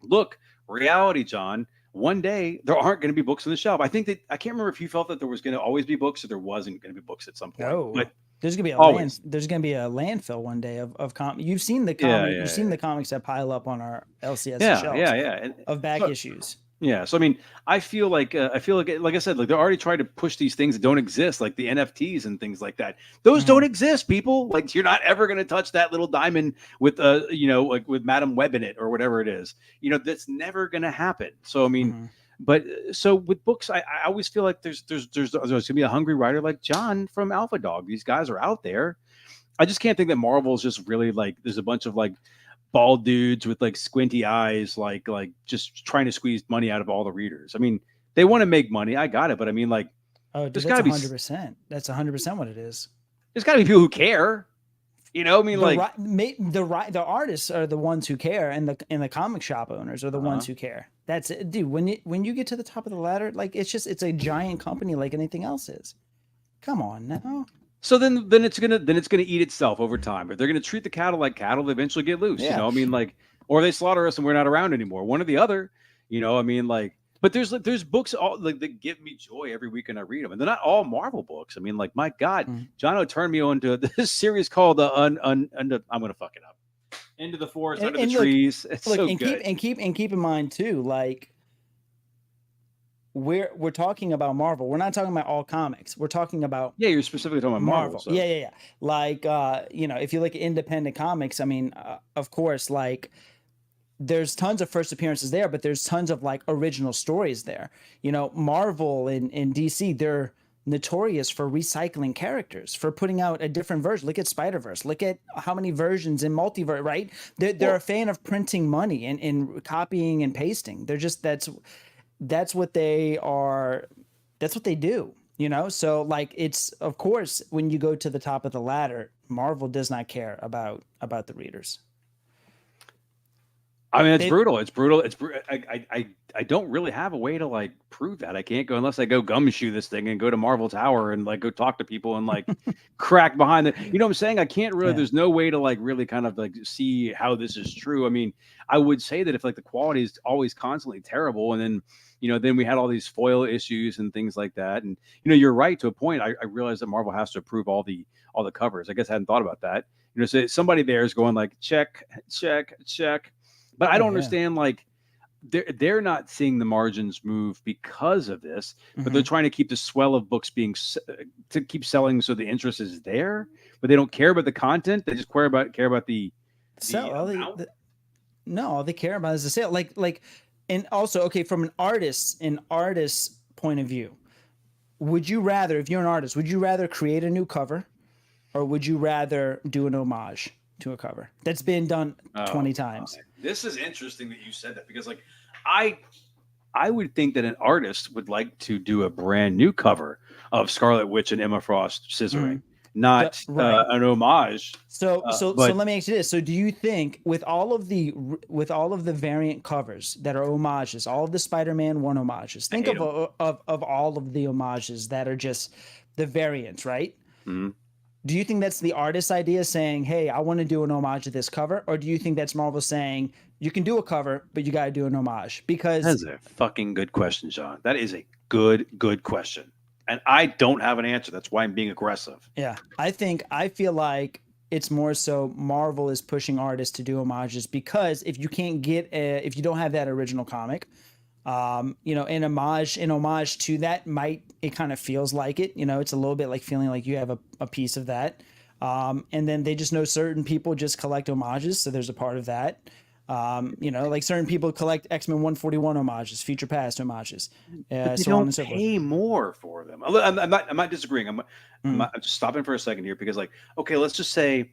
Look, reality, John. One day there aren't going to be books on the shelf. I think that I can't remember if you felt that there was going to always be books or there wasn't going to be books at some point. No, but there's going to be there's going to be a landfill one day of comics. You've seen the the comics that pile up on our LCS shelves of back issues. Yeah. So, I mean, I feel like I said, like they're already trying to push these things that don't exist, like the NFTs and things like that. Those don't exist, people. Like, you're not ever going to touch that little diamond with, like with Madam Web in it or whatever it is. That's never going to happen. So, I mean, but so with books, I always feel like there's going to be a hungry writer like John from Alpha Dog. These guys are out there. I just can't think that Marvel's just really like, there's a bunch of like bald dudes with like squinty eyes, like just trying to squeeze money out of all the readers. I mean, they want to make money. I got it, but I mean, like, there's got to be 100%. That's 100% what it is. There's got to be people who care. I mean, the artists are the ones who care, and the comic shop owners are the ones who care. That's it, dude. When you get to the top of the ladder, like it's a giant company like anything else is. Come on now. So then it's gonna eat itself over time. If they're gonna treat the cattle like cattle, they eventually get loose. I mean, like, or they slaughter us and we're not around anymore. One or the other. I mean, like, but there's books all like that give me joy every week and I read them, and they're not all Marvel books. I mean, like, my God, Jono turned me on to this series called I'm gonna fuck it up. Into the Forest, Under the Trees. It's so good. Keep in mind too, like, we're talking about Marvel. We're not talking about all comics. We're talking about you're specifically talking about Marvel. So. Yeah. Like if you look at independent comics, I mean, of course, like there's tons of first appearances there, but there's tons of like original stories there. Marvel and DC, they're notorious for recycling characters, for putting out a different version. Look at Spider-Verse. Look at how many versions in multiverse, right? They're a fan of printing money and copying and pasting. They're just that's what they are. That's what they do, So like, it's, of course, when you go to the top of the ladder, Marvel does not care about the readers. I mean, it's brutal. It's brutal. I don't really have a way to like prove that. I can't go unless I go gumshoe this thing and go to Marvel Tower and like go talk to people and like crack behind the, what I'm saying? I can't really, there's no way to like really kind of like see how this is true. I mean, I would say that if like the quality is always constantly terrible, and then, then we had all these foil issues and things like that. And, you're right to a point. I realize that Marvel has to approve all the covers. I guess I hadn't thought about that. So somebody there is going like, check. But I don't understand, like, they're not seeing the margins move because of this, but they're trying to keep the swell of books to keep selling, so the interest is there, but they don't care about the content. They just care about the sale. All they care about is the sale. Like, and also, okay, from an artist's point of view, would you rather, if you're an artist, would you rather create a new cover, or would you rather do an homage to a cover that's been done 20 times? This is interesting that you said that, because like I would think that an artist would like to do a brand new cover of Scarlet Witch and Emma Frost scissoring, not an homage. So let me ask you this. So do you think with all of the variant covers that are homages, all of the Spider-Man 1 homages, think of all of the homages that are just the variants, right? Mm-hmm. Do you think that's the artist's idea, saying, hey, I want to do an homage to this cover? Or do you think that's Marvel saying, you can do a cover, but you got to do an homage? Because that's a fucking good question, John. That is a good question. And I don't have an answer. That's why I'm being aggressive. Yeah. I feel like it's more so Marvel is pushing artists to do homages, because if you if you don't have that original comic, in homage to that, it kind of feels like it, it's a little bit like feeling like you have a piece of that. And then they just know certain people just collect homages. So there's a part of that. Like certain people collect X-Men 141 homages, Future Past homages. But they don't pay more for them. I'm not disagreeing. I'm just stopping for a second here, because like, okay, let's just say,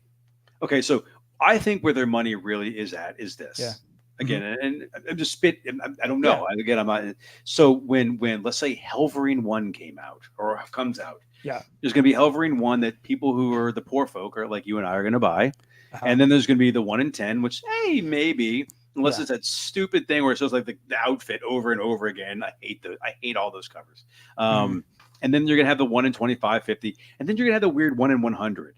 okay, so I think where their money really is at is this. Yeah. again, and I'm just spit. I don't Yeah. know. Again, I'm not. So when let's say Helverine 1 came out or comes out, Yeah. there's going to be Helverine 1 that people who are the poor folk are like you and I are going to buy, Uh-huh. and then there's going to be the 1 in 10, which hey maybe. Unless Yeah. it's that stupid thing where it shows like the outfit over and over again. I hate all those covers. And then you're gonna have the 1 in 25, 50, and then you're gonna have the weird 1 in 100.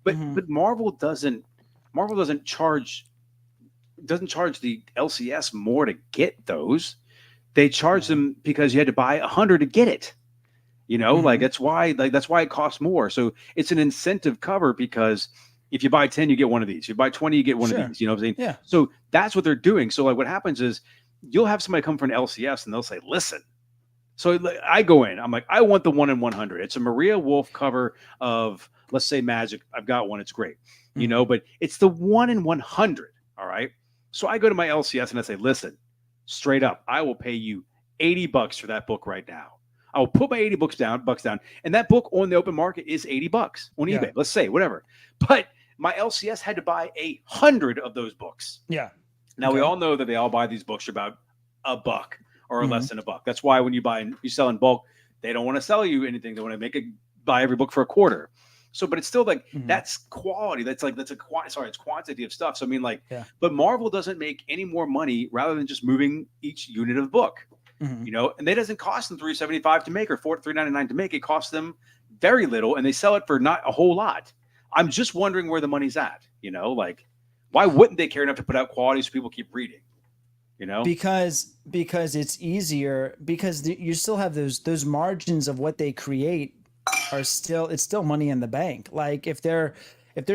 But Marvel doesn't charge the LCS more to get those. They charge them because you had to buy 100 to get it. You know, like that's why it costs more. So it's an incentive cover because if you buy 10, you get one of these. If you buy 20, you get one of these. You know what I'm saying? Yeah. So that's what they're doing. So like what happens is you'll have somebody come for an LCS and they'll say, listen. So I go in, I'm like, I want the 1 in 100. It's a Maria Wolf cover of, let's say, Magic. I've got one. It's great. You know, but it's the 1 in 100. All right. So I go to my LCS and I say, listen, straight up, I will pay you $80 for that book right now. I will put my $80 down, and that book on the open market is $80 on eBay. Let's say whatever, but my LCS had to buy 100 of those books. Yeah. Now we all know that they all buy these books for about $1 or less than $1. That's why when you sell in bulk, they don't want to sell you anything. They want to buy every book for a quarter. So, but it's still like that's quality. It's quantity of stuff. So I mean, but Marvel doesn't make any more money rather than just moving each unit of book. You know, and it doesn't cost them $375 to make or $399 to make. It costs them very little, and they sell it for not a whole lot. I'm just wondering where the money's at. You know, like why wouldn't they care enough to put out quality so people keep reading? You know, because it's easier because you still have those margins of what they create it's still money in the bank. Like if they're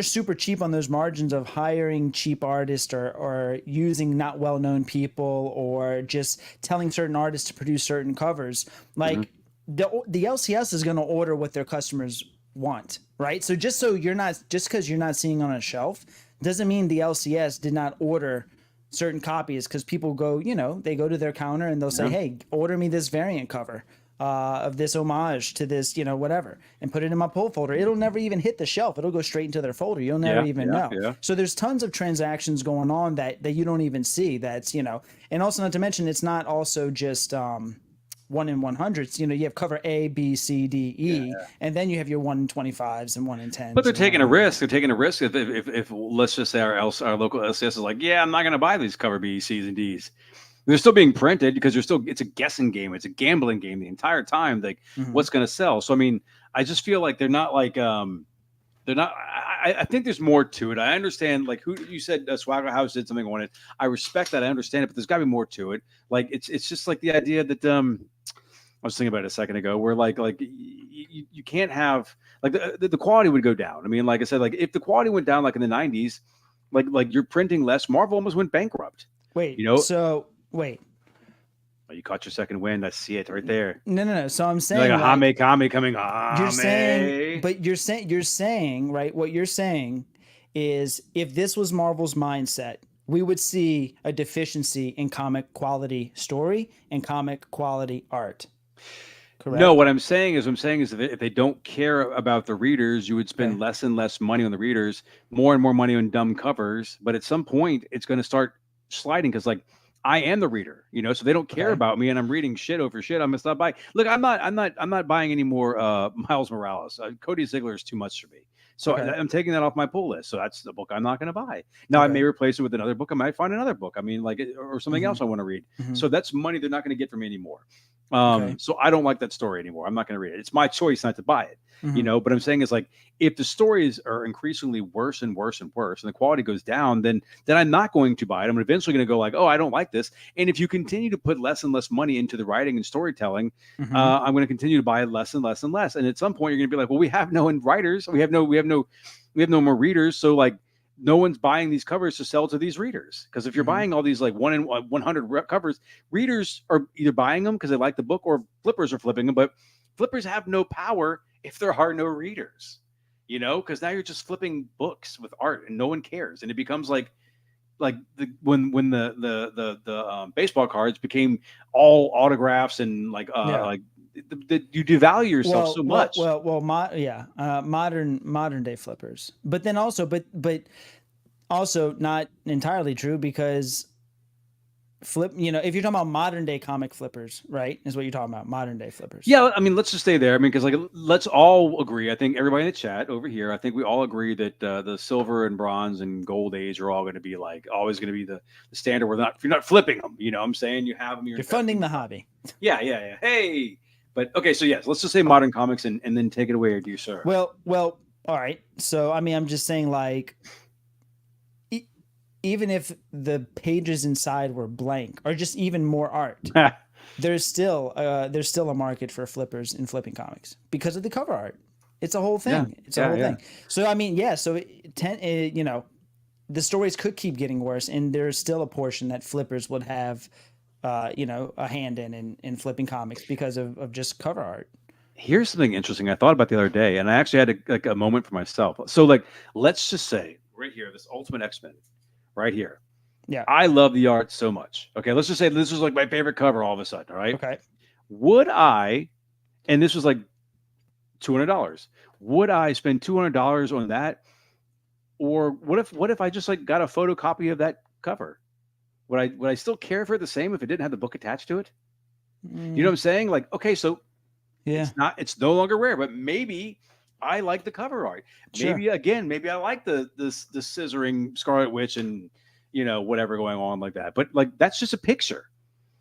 super cheap on those margins of hiring cheap artists or using not well-known people or just telling certain artists to produce certain covers, like the LCS is going to order what their customers want, right? So just because you're not seeing on a shelf doesn't mean the LCS did not order certain copies, because people go, they go to their counter and they'll say, hey, order me this variant cover of this homage to this, whatever, and put it in my pull folder. It'll never even hit the shelf. It'll go straight into their folder. You'll never even know. Yeah. So there's tons of transactions going on that you don't even see. That's, and also not to mention, it's not also just 1 in 100s. You have cover A, B, C, D, E, and then you have your 1 in 25s and 1 in 10s. But they're taking a risk. They're taking a risk if let's just say our local LCS is like, I'm not going to buy these cover B, C's, and D's. They're still being printed because it's a guessing game. It's a gambling game the entire time. Like what's going to sell. So, I mean, I just feel like they're not like, I think there's more to it. I understand like who you said Swagger House did something on it. I respect that. I understand it, but there's gotta be more to it. Like, it's just like the idea that, I was thinking about it a second ago where like you can't have like the quality would go down. I mean, like I said, like if the quality went down, like in the 90s, like you're printing less, Marvel almost went bankrupt. Wait, wait. Oh, you caught your second wind. I see it right there. No. So I'm saying like a Hame Kame coming. You're saying, right? What you're saying is if this was Marvel's mindset, we would see a deficiency in comic quality story and comic quality art. Correct? No, what I'm saying is if they don't care about the readers, you would spend less and less money on the readers, more and more money on dumb covers. But at some point, it's going to start sliding because like I am the reader, so they don't care about me and I'm reading shit over shit. I'm gonna stop buying. Look, I'm not buying any more Miles Morales. Cody Ziegler is too much for me. So I'm taking that off my pull list. So that's the book I'm not going to buy. Now I may replace it with another book. I might find another book. I mean, like, or something else I want to read. So that's money they're not going to get from me anymore. So I don't like that story anymore. I'm not going to read it. It's my choice not to buy it, but I'm saying is like, if the stories are increasingly worse and worse and worse and the quality goes down, then I'm not going to buy it. I'm eventually going to go like, oh, I don't like this. And if you continue to put less and less money into the writing and storytelling, I'm going to continue to buy less and less and less. And at some point you're going to be like, well, we have no writers. We have no more readers. So like, no one's buying these covers to sell to these readers. Because if you're buying all these like 1 in 100 covers, readers are either buying them because they like the book or flippers are flipping them. But flippers have no power if there are no readers, because now you're just flipping books with art and no one cares. And it becomes like when the baseball cards became all autographs and like you devalue yourself so much. Modern day flippers, but then also, but also not entirely true, because flip, if you're talking about modern day comic flippers, right, is what you're talking about, modern day flippers. Yeah, I mean, let's just stay there. I mean, because like, let's all agree. I think everybody in the chat over here, I think we all agree that the silver and bronze and gold age are all going to be like always going to be the standard. Where not if you're not flipping them, you know, what I'm saying you have them. You're funding the hobby. Yeah. Hey, but okay, so yes, let's just say modern comics and then take it away, dear sir. Well, all right. So I mean, I'm just saying, like, even if the pages inside were blank or just even more art, there's still a market for flippers in flipping comics because of the cover art. It's a whole thing. It's a whole thing. So I mean, yeah. So the stories could keep getting worse, and there's still a portion that flippers would have, a hand in flipping comics because of just cover art. Here's something interesting I thought about the other day, and I actually had a moment for myself. So like, let's just say right here, this Ultimate X-Men. Right here. Yeah. I love the art so much. Okay. Let's just say this was like my favorite cover all of a sudden. All right. Okay. Would I, and this was like $200, would I spend $200 on that? Or what if I just like got a photocopy of that cover? Would I still care for it the same if it didn't have the book attached to it? You know what I'm saying? Like, okay, so yeah, it's no longer rare, but maybe I like the cover art. Maybe maybe I like the scissoring Scarlet Witch and whatever going on like that. But like that's just a picture.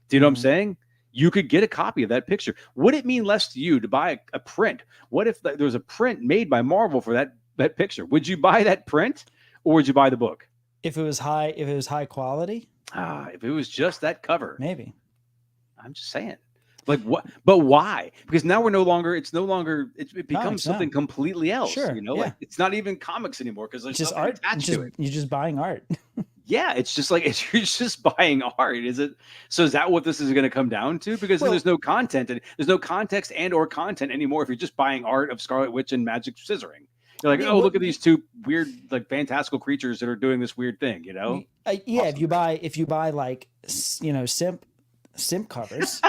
Do you know what I'm saying? You could get a copy of that picture. Would it mean less to you to buy a print? What if there was a print made by Marvel for that picture? Would you buy that print or would you buy the book? If it was high quality? If it was just that cover. Maybe. I'm just saying. Like what? But why? Because now it becomes something completely else. Sure, like it's not even comics anymore because there's just art attached to it. You're just buying art. Yeah, it's just like you're just buying art. Is it? So is that what this is going to come down to? Because there's no content and there's no context and or content anymore. If you're just buying art of Scarlet Witch and magic scissoring, you're like, look at these two weird, like fantastical creatures that are doing this weird thing. Yeah, awesome. if you buy like simp covers.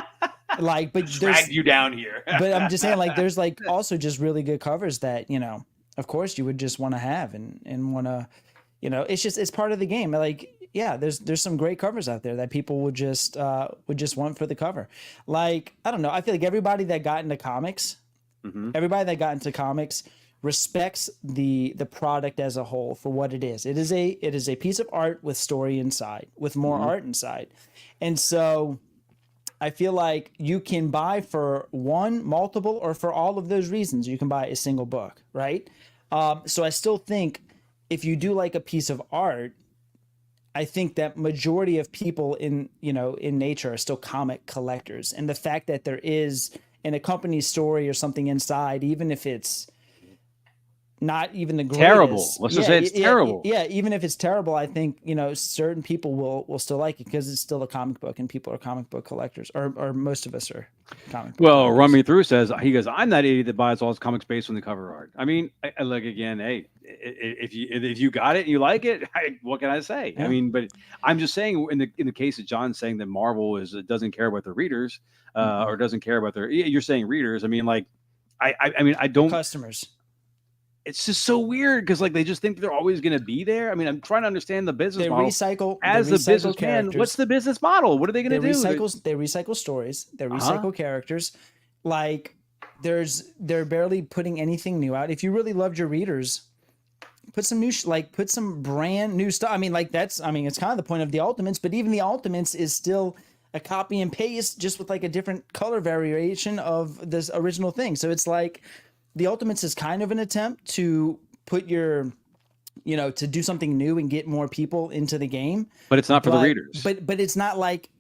Like, but drag you down here. But I'm just saying, like, there's like also just really good covers that of course you would just want to have and want to, it's part of the game. Like, yeah, there's some great covers out there that people would just want for the cover. Like, I don't know. I feel like everybody that got into comics, respects the product as a whole for what it is. It is a piece of art with story inside, with more art inside, and so. I feel like you can buy for one, multiple, or for all of those reasons, you can buy a single book, right? So I still think if you do like a piece of art, I think that majority of people in nature are still comic collectors. And the fact that there is an accompanying story or something inside, even if it's not even the greatest. Terrible. Let's just say it's terrible. Yeah, even if it's terrible, I think certain people will still like it because it's still a comic book and people are comic book collectors, or most of us are comic book collectors. Run Me Through says I'm that idiot that buys all his comics based on the cover art. I mean, I like again, hey, if you got it and you like it, what can I say? Yeah. I mean, but I'm just saying in the case of John saying that Marvel doesn't care about their readers or doesn't care about you're saying readers. I mean, like I mean I don't customers. It's just so weird because like they just think they're always going to be there. I mean, I'm trying to understand the business model. As a businessman, what's the business model? What are they going to do? They recycle stories. They recycle characters. Like they're barely putting anything new out. If you really loved your readers, put some new put some brand new stuff. I mean, like it's kind of the point of the Ultimates, but even the Ultimates is still a copy and paste just with like a different color variation of this original thing. So it's like the Ultimates is kind of an attempt to put to do something new and get more people into the game. But it's not for the readers. But it's not like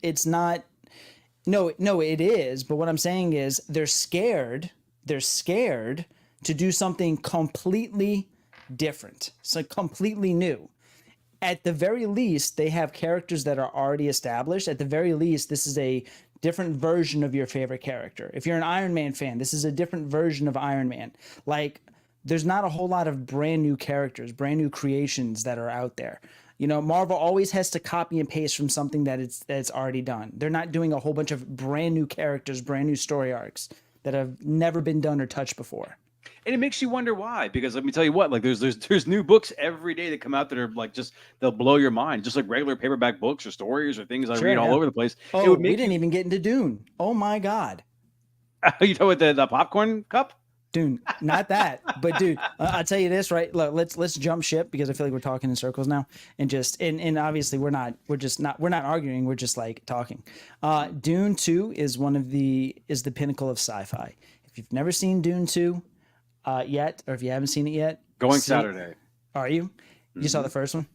no, it is. But what I'm saying is they're scared to do something completely different. So completely new. At the very least, they have characters that are already established. At the very least, this is a different version of your favorite character. If you're an Iron Man fan, this is a different version of Iron Man. Like, there's not a whole lot of brand new characters, brand new creations that are out there. Marvel always has to copy and paste from something that's already done. They're not doing a whole bunch of brand new characters, brand new story arcs that have never been done or touched before. and it makes you wonder why. Because let me tell you what, like there's new books every day that come out that are like just they'll blow your mind, just like regular paperback books or stories or things I Sure, read all yeah. over the place. It Oh, would we make didn't you. even get into Dune. Oh my God. You know what the popcorn cup? Dude, not that, but dude, I'll tell you this, right? Look, let's jump ship because I feel like we're talking in circles now, and obviously we're not arguing, we're just like talking. Dune 2 is the pinnacle of sci-fi. If you've never seen Dune 2 yet, or if you haven't seen it yet, Going Saturday. Are you? You saw the first one?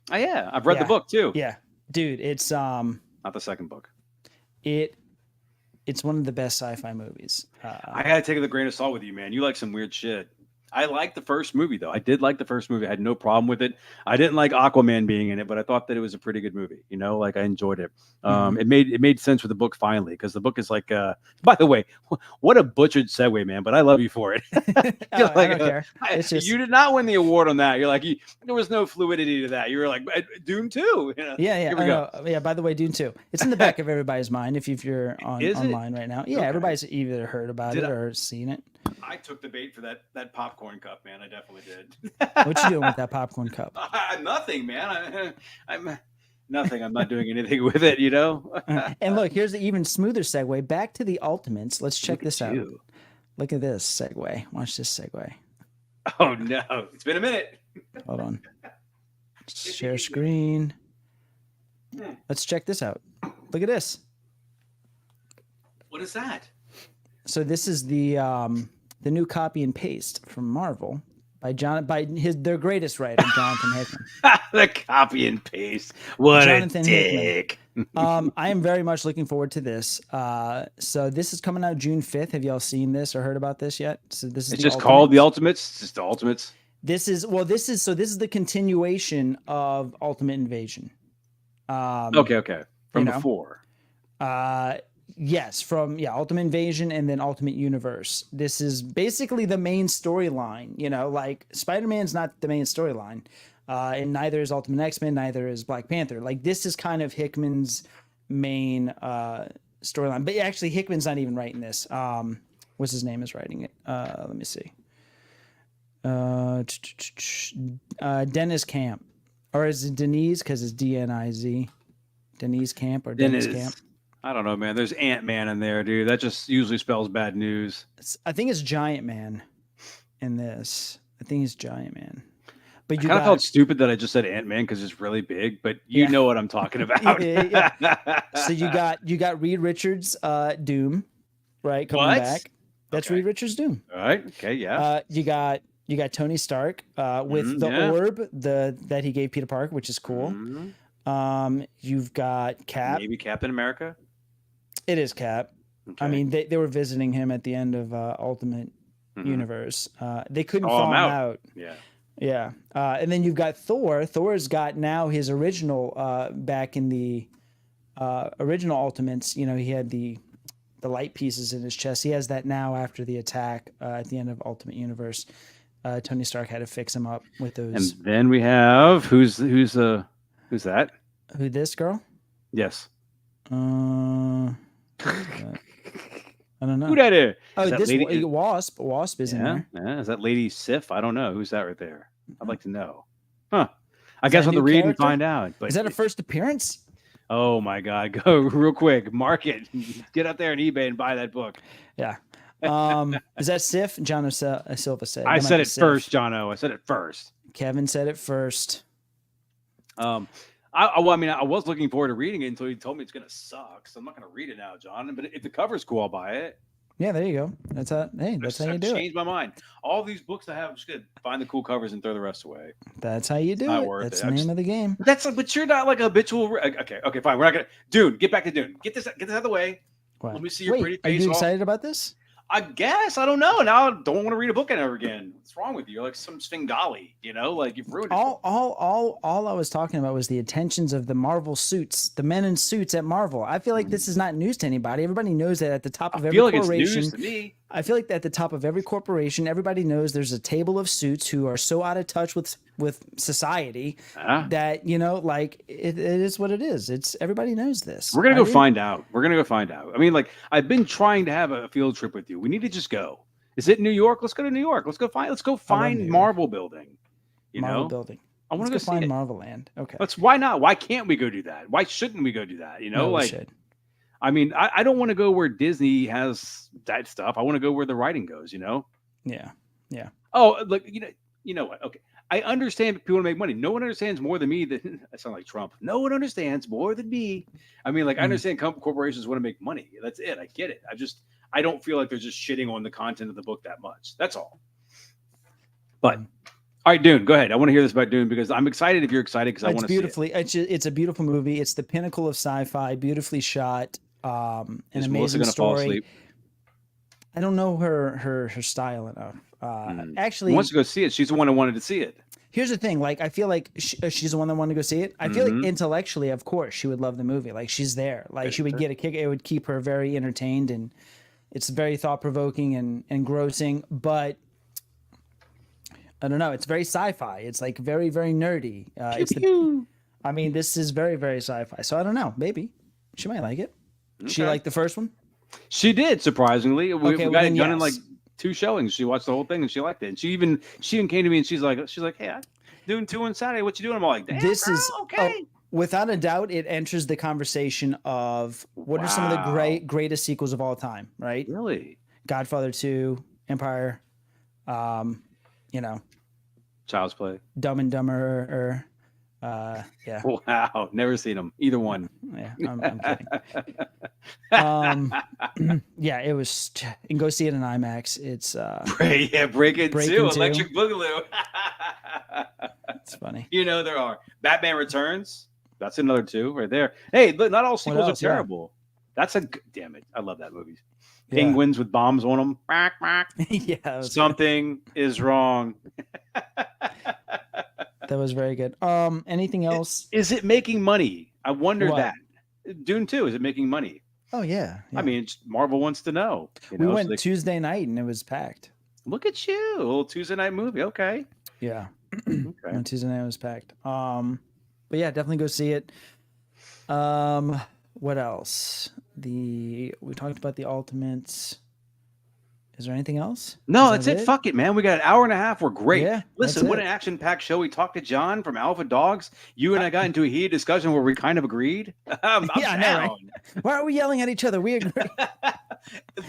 Oh yeah, I've read the book too. Yeah, dude, it's not the second book. It's one of the best sci-fi movies. I gotta take it with a grain of salt with you, man. You like some weird shit. I liked the first movie though. I did like the first movie. I had no problem with it. I didn't like Aquaman being in it, but I thought that it was a pretty good movie. You know, like I enjoyed it. It made sense with the book finally because the book is like. By the way, what a butchered segue, man! But I love you for it. I don't care. It's just... You did not win the award on that. You're like there was no fluidity to that. You were like Dune 2. You know? Yeah. Here we go. Yeah. By the way, Dune 2. It's in the back of everybody's mind if you're online right now. Yeah, okay. Everybody's either heard about it or seen it. I took the bait for that popcorn cup, man. I definitely did. What you doing with that popcorn cup? Nothing, man. I'm nothing. I'm not doing anything with it, you know. And look, here's the even smoother segue back to the Ultimates. Let's check this out. Look at this segue. Watch this segue. Oh no, it's been a minute. Hold on. Share screen. Let's check this out. Look at this. What is that? So this is the new copy and paste from Marvel by their greatest writer, Jonathan Hickman. The copy and paste. What Jonathan a dick. I am very much looking forward to this. So this is coming out June 5th. Have y'all seen this or heard about this yet? So this is just called The Ultimates. It's just The Ultimates. This is the continuation of Ultimate Invasion. Okay. From before. Yes, from Ultimate Invasion and then Ultimate Universe. This is basically the main storyline. You know, like Spider-Man's not the main storyline, and neither is Ultimate X-Men, neither is Black Panther. Like this is kind of Hickman's main storyline. But actually, Hickman's not even writing this. What's his name is writing it? Let me see. Dennis Camp, or is it Denise? Because it's D-N-I-Z. Denise Camp or Dennis Camp. I don't know, man. There's Ant-Man in there, dude. That just usually spells bad news. I think it's Giant Man in this. I think it's Giant Man. But you kind of felt stupid that I just said Ant-Man because it's really big, but you know what I'm talking about. So you got Reed Richards' Doom, right? Coming back. That's Reed Richards' Doom. All right. Okay. Yeah. You got Tony Stark with the orb that he gave Peter Parker, which is cool. You've got Cap. Maybe Captain America. It is Cap. Okay. I mean, they were visiting him at the end of Ultimate Universe. They couldn't thaw him out. Yeah. And then you've got Thor. Thor's got now his original back in the original Ultimates. You know, he had the light pieces in his chest. He has that now after the attack at the end of Ultimate Universe. Tony Stark had to fix him up with those. And then we have who's that? Who, this girl? Yes. I don't know. Who that is? Oh, that this lady? Wasp. Wasp is in there. Yeah. Is that Lady Sif? I don't know. Who's that right there? I'd like to know. Huh. I guess I'll have to read and find out. But is that a first appearance? Oh my God. Go real quick. Mark it. Get out there on eBay and buy that book. Yeah. Is that Sif? John Silva said. I said it first, John O. I said it first. Kevin said it first. I was looking forward to reading it until you told me it's gonna suck. So I'm not gonna read it now, John. But if the cover's cool, I'll buy it. Yeah, there you go. That's how you do it. Changed my mind. All these books I have, I'm just gonna find the cool covers and throw the rest away. That's how you do it. That's the name of the game. But you're not like a habitual. Okay, fine. We're not gonna. Dune, get back to Dune. Get this out of the way. What? Let me see your pretty face. Are you excited about this? I guess. I don't know. Now I don't want to read a book ever again. What's wrong with you? You're like some Svengali, you know? Like you've ruined it. All I was talking about was the attentions of the Marvel suits, the men in suits at Marvel. I feel like this is not news to anybody. Everybody knows that at the top of every corporation. It's news to me. I feel like at the top of every corporation, everybody knows there's a table of suits who are so out of touch with society that, you know, like it is what it is. It's everybody knows this. We're gonna go find out. I mean, like I've been trying to have a field trip with you. We need to just go. Is it New York? Let's go to New York. Let's go find New York. Marvel Building. You Marvel know, Building. I want to Let's go go find see it. Marvel Land. Okay. Why not? Why can't we go do that? Why shouldn't we go do that? You know, No, we like should. I mean, I don't want to go where Disney has that stuff. I want to go where the writing goes. You know. Yeah. Oh, look, you know what? Okay, I understand people want to make money. No one understands more than me. That I sound like Trump. No one understands more than me. I mean, like I understand corporations want to make money. That's it. I get it. I don't feel like they're just shitting on the content of the book that much. That's all. But all right, Dune, go ahead. I want to hear this about Dune because I'm excited. If you're excited, because I want to beautifully. It's a beautiful movie. It's the pinnacle of sci-fi. Beautifully shot. An Is amazing Melissa gonna story. fall asleep? I don't know her style enough. Actually, She wants to go see it. She's the one who wanted to see it. here's the thing. Like, I feel like she's the one that wanted to go see it. I feel like intellectually, of course, she would love the movie. Like, she's there. Like, she would get a kick. It would keep her very entertained, and it's very thought provoking and engrossing. But I don't know. It's very sci-fi. It's like very, very nerdy. I mean, this is very, very sci-fi. So I don't know. Maybe she might like it. She liked the first one. She did, surprisingly. We got it done in like 2 showings. She watched the whole thing and she liked it. And she even came to me and she's like, hey, I'm doing 2 on Saturday. What you doing? I'm all like, damn, This girl, is okay. Without a doubt, it enters the conversation of what are some of the greatest sequels of all time, right? Really? Godfather 2, Empire, you know, Child's Play. Dumb and Dumber, yeah. Wow, never seen them. Either one. Yeah, I'm kidding. Yeah, it was. And go see it in IMAX. It's Break It too. Electric Boogaloo. It's funny. You know there are. Batman Returns. That's another 2 right there. Hey, look, not all sequels are terrible. That's damn it. I love that movie. Penguins with bombs on them. Yeah. Something is wrong. That was very good. Anything else? Is it making money? I wonder that. Dune 2, is it making money? Oh yeah. I mean, Marvel wants to know. We went Tuesday night and it was packed. Look at you, a little Tuesday night movie. Okay. Yeah. Okay. On Tuesday night it was packed. But yeah, definitely go see it. What else? We talked about the Ultimates. Is there anything else? No, that's it. Fuck it, man. We got an hour and a half. We're great. Yeah, listen, what an action-packed show. We talked to John from Alpha Dogs. You and I got into a heated discussion where we kind of agreed. I'm down. I know, right? Why are we yelling at each other? We agree.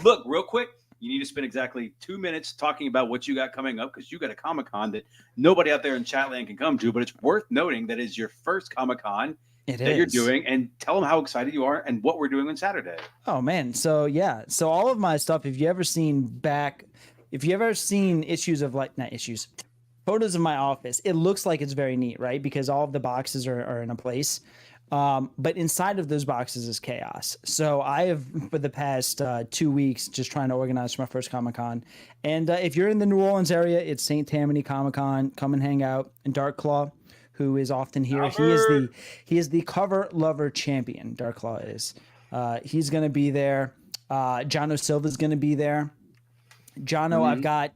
Look, real quick, you need to spend exactly 2 minutes talking about what you got coming up because you got a Comic-Con that nobody out there in Chatland can come to, but it's worth noting that is your first Comic-Con you're doing, and tell them how excited you are and what we're doing on Saturday. Oh man. So yeah. So all of my stuff, if you ever seen issues of photos of my office, it looks like it's very neat, right? Because all of the boxes are in a place. But inside of those boxes is chaos. So I have, for the past 2 weeks, just trying to organize for my first Comic-Con. And if you're in the New Orleans area, it's St. Tammany Comic-Con. Come and hang out. And Dark Claw, who is often here. He is the cover lover champion. Dark Claw is. He's going to be there. Jono Silva's going to be there. Jono,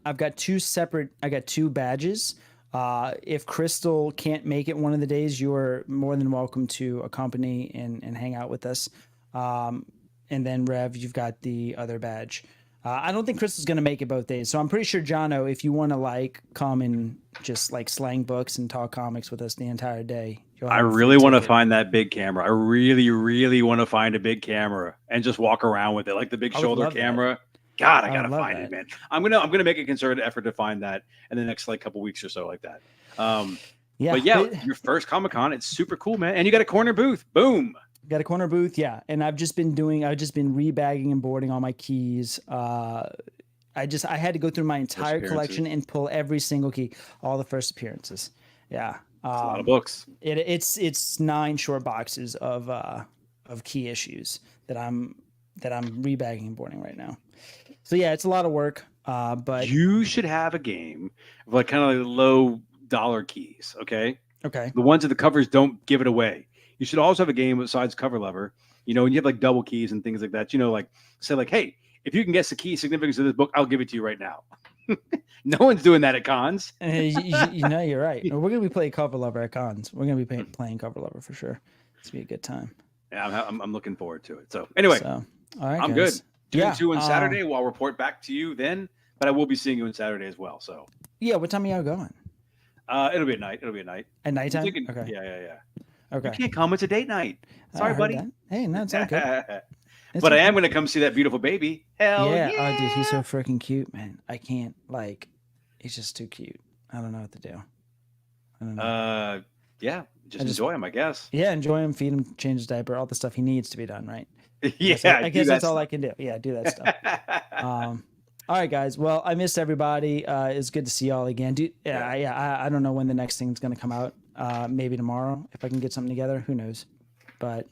I've got 2 badges. If Crystal can't make it one of the days, you're more than welcome to accompany and hang out with us. And then Rev, you've got the other badge. I don't think Crystal's going to make it both days. So I'm pretty sure, Jono, if you want to come and just slang books and talk comics with us the entire day. I really want to find that big camera. I really, really want to find a big camera and just walk around with it, like the big shoulder camera. God, I gotta find it, man. I'm gonna make a concerted effort to find that in the next couple weeks or so, like that. But your first Comic-Con, it's super cool, man. And you got a corner booth. Boom. Got a corner booth, yeah. And I've just been rebagging and boarding all my keys. I had to go through my entire collection and pull every single key, all the first appearances. Yeah. It's a lot of books. It's 9 short boxes of key issues that I'm rebagging and boarding right now. So yeah, it's a lot of work. But you should have a game of kind of low dollar keys. Okay. Okay. The ones that the covers don't give it away. You should also have a game besides Cover Lover, and you have double keys and things like that. Say hey, if you can guess the key significance of this book, I'll give it to you right now. No one's doing that at cons. You're right. We're going to be playing Cover Lover at cons. We're going to be playing Cover Lover for sure. It's going to be a good time. Yeah, I'm looking forward to it. So anyway, all right, I'm guys. good. Doing 2 on Saturday. I'll report back to you then. but I will be seeing you on Saturday as well. So Yeah, what time are y'all going? it'll be at night. It'll be at night. At nighttime? Thinking, Okay. Yeah. Okay. You can't come. It's a date night. Sorry, I heard buddy. that. Hey, no, it's all good. It's But I okay. am going to come see that beautiful baby. Hell yeah. Oh, dude, he's so freaking cute, man. I can't, like, he's just too cute. I don't know what to do. I don't know. Yeah. Just enjoy him, I guess. Yeah, enjoy him, feed him, change his diaper, all the stuff he needs to be done, right? Yeah. I guess that's all I can do. Yeah, do that stuff. All right, guys. Well, I missed everybody. It's good to see y'all again. Dude, I don't know when the next thing's going to come out. Maybe tomorrow if I can get something together. Who knows? But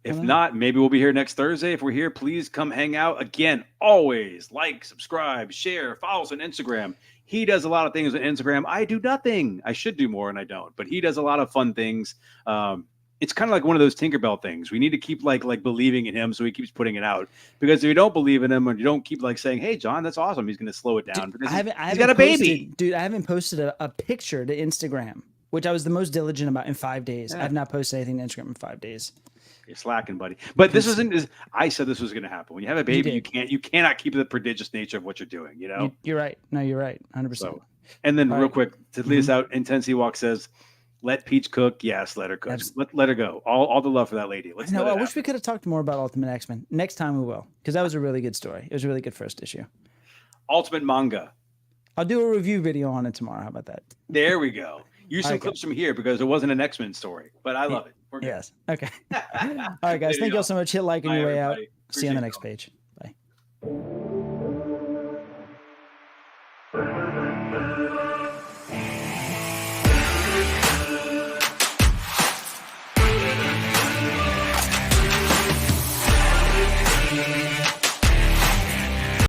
if not, maybe we'll be here next Thursday. If we're here, please come hang out. Again, always like, subscribe, share, follow us on Instagram. He does a lot of things on Instagram. I do nothing. I should do more, and I don't. But he does a lot of fun things. It's kind of like one of those Tinkerbell things. We need to keep like believing in him, so he keeps putting it out. Because if you don't believe in him, or you don't keep like saying, "Hey, John, that's awesome," he's going to slow it down. Dude, because he's got a baby. Dude, I haven't posted a picture to Instagram, which I was the most diligent about in 5 days. Yeah. I've not posted anything to Instagram in 5 days. You're slacking, buddy. But this isn't. I said this was going to happen. When you have a baby, you cannot keep the prodigious nature of what you're doing. You know. You're right. No, you're right. 100%. So, and then real quick to lead us out, Intensity Walk says, "Let Peach cook. Yes, let her cook. Let her go. All the love for that lady. Let's." I wish we could have talked more about Ultimate X-Men. Next time we will, because that was a really good story. It was a really good first issue. Ultimate manga. I'll do a review video on it tomorrow. How about that? There we go. Use some clips from here because it wasn't an X-Men story, but I love it. We're good. Yes. Okay. All right, guys. Thank you all so much. Hit like on your way out. See you on the next page. Bye.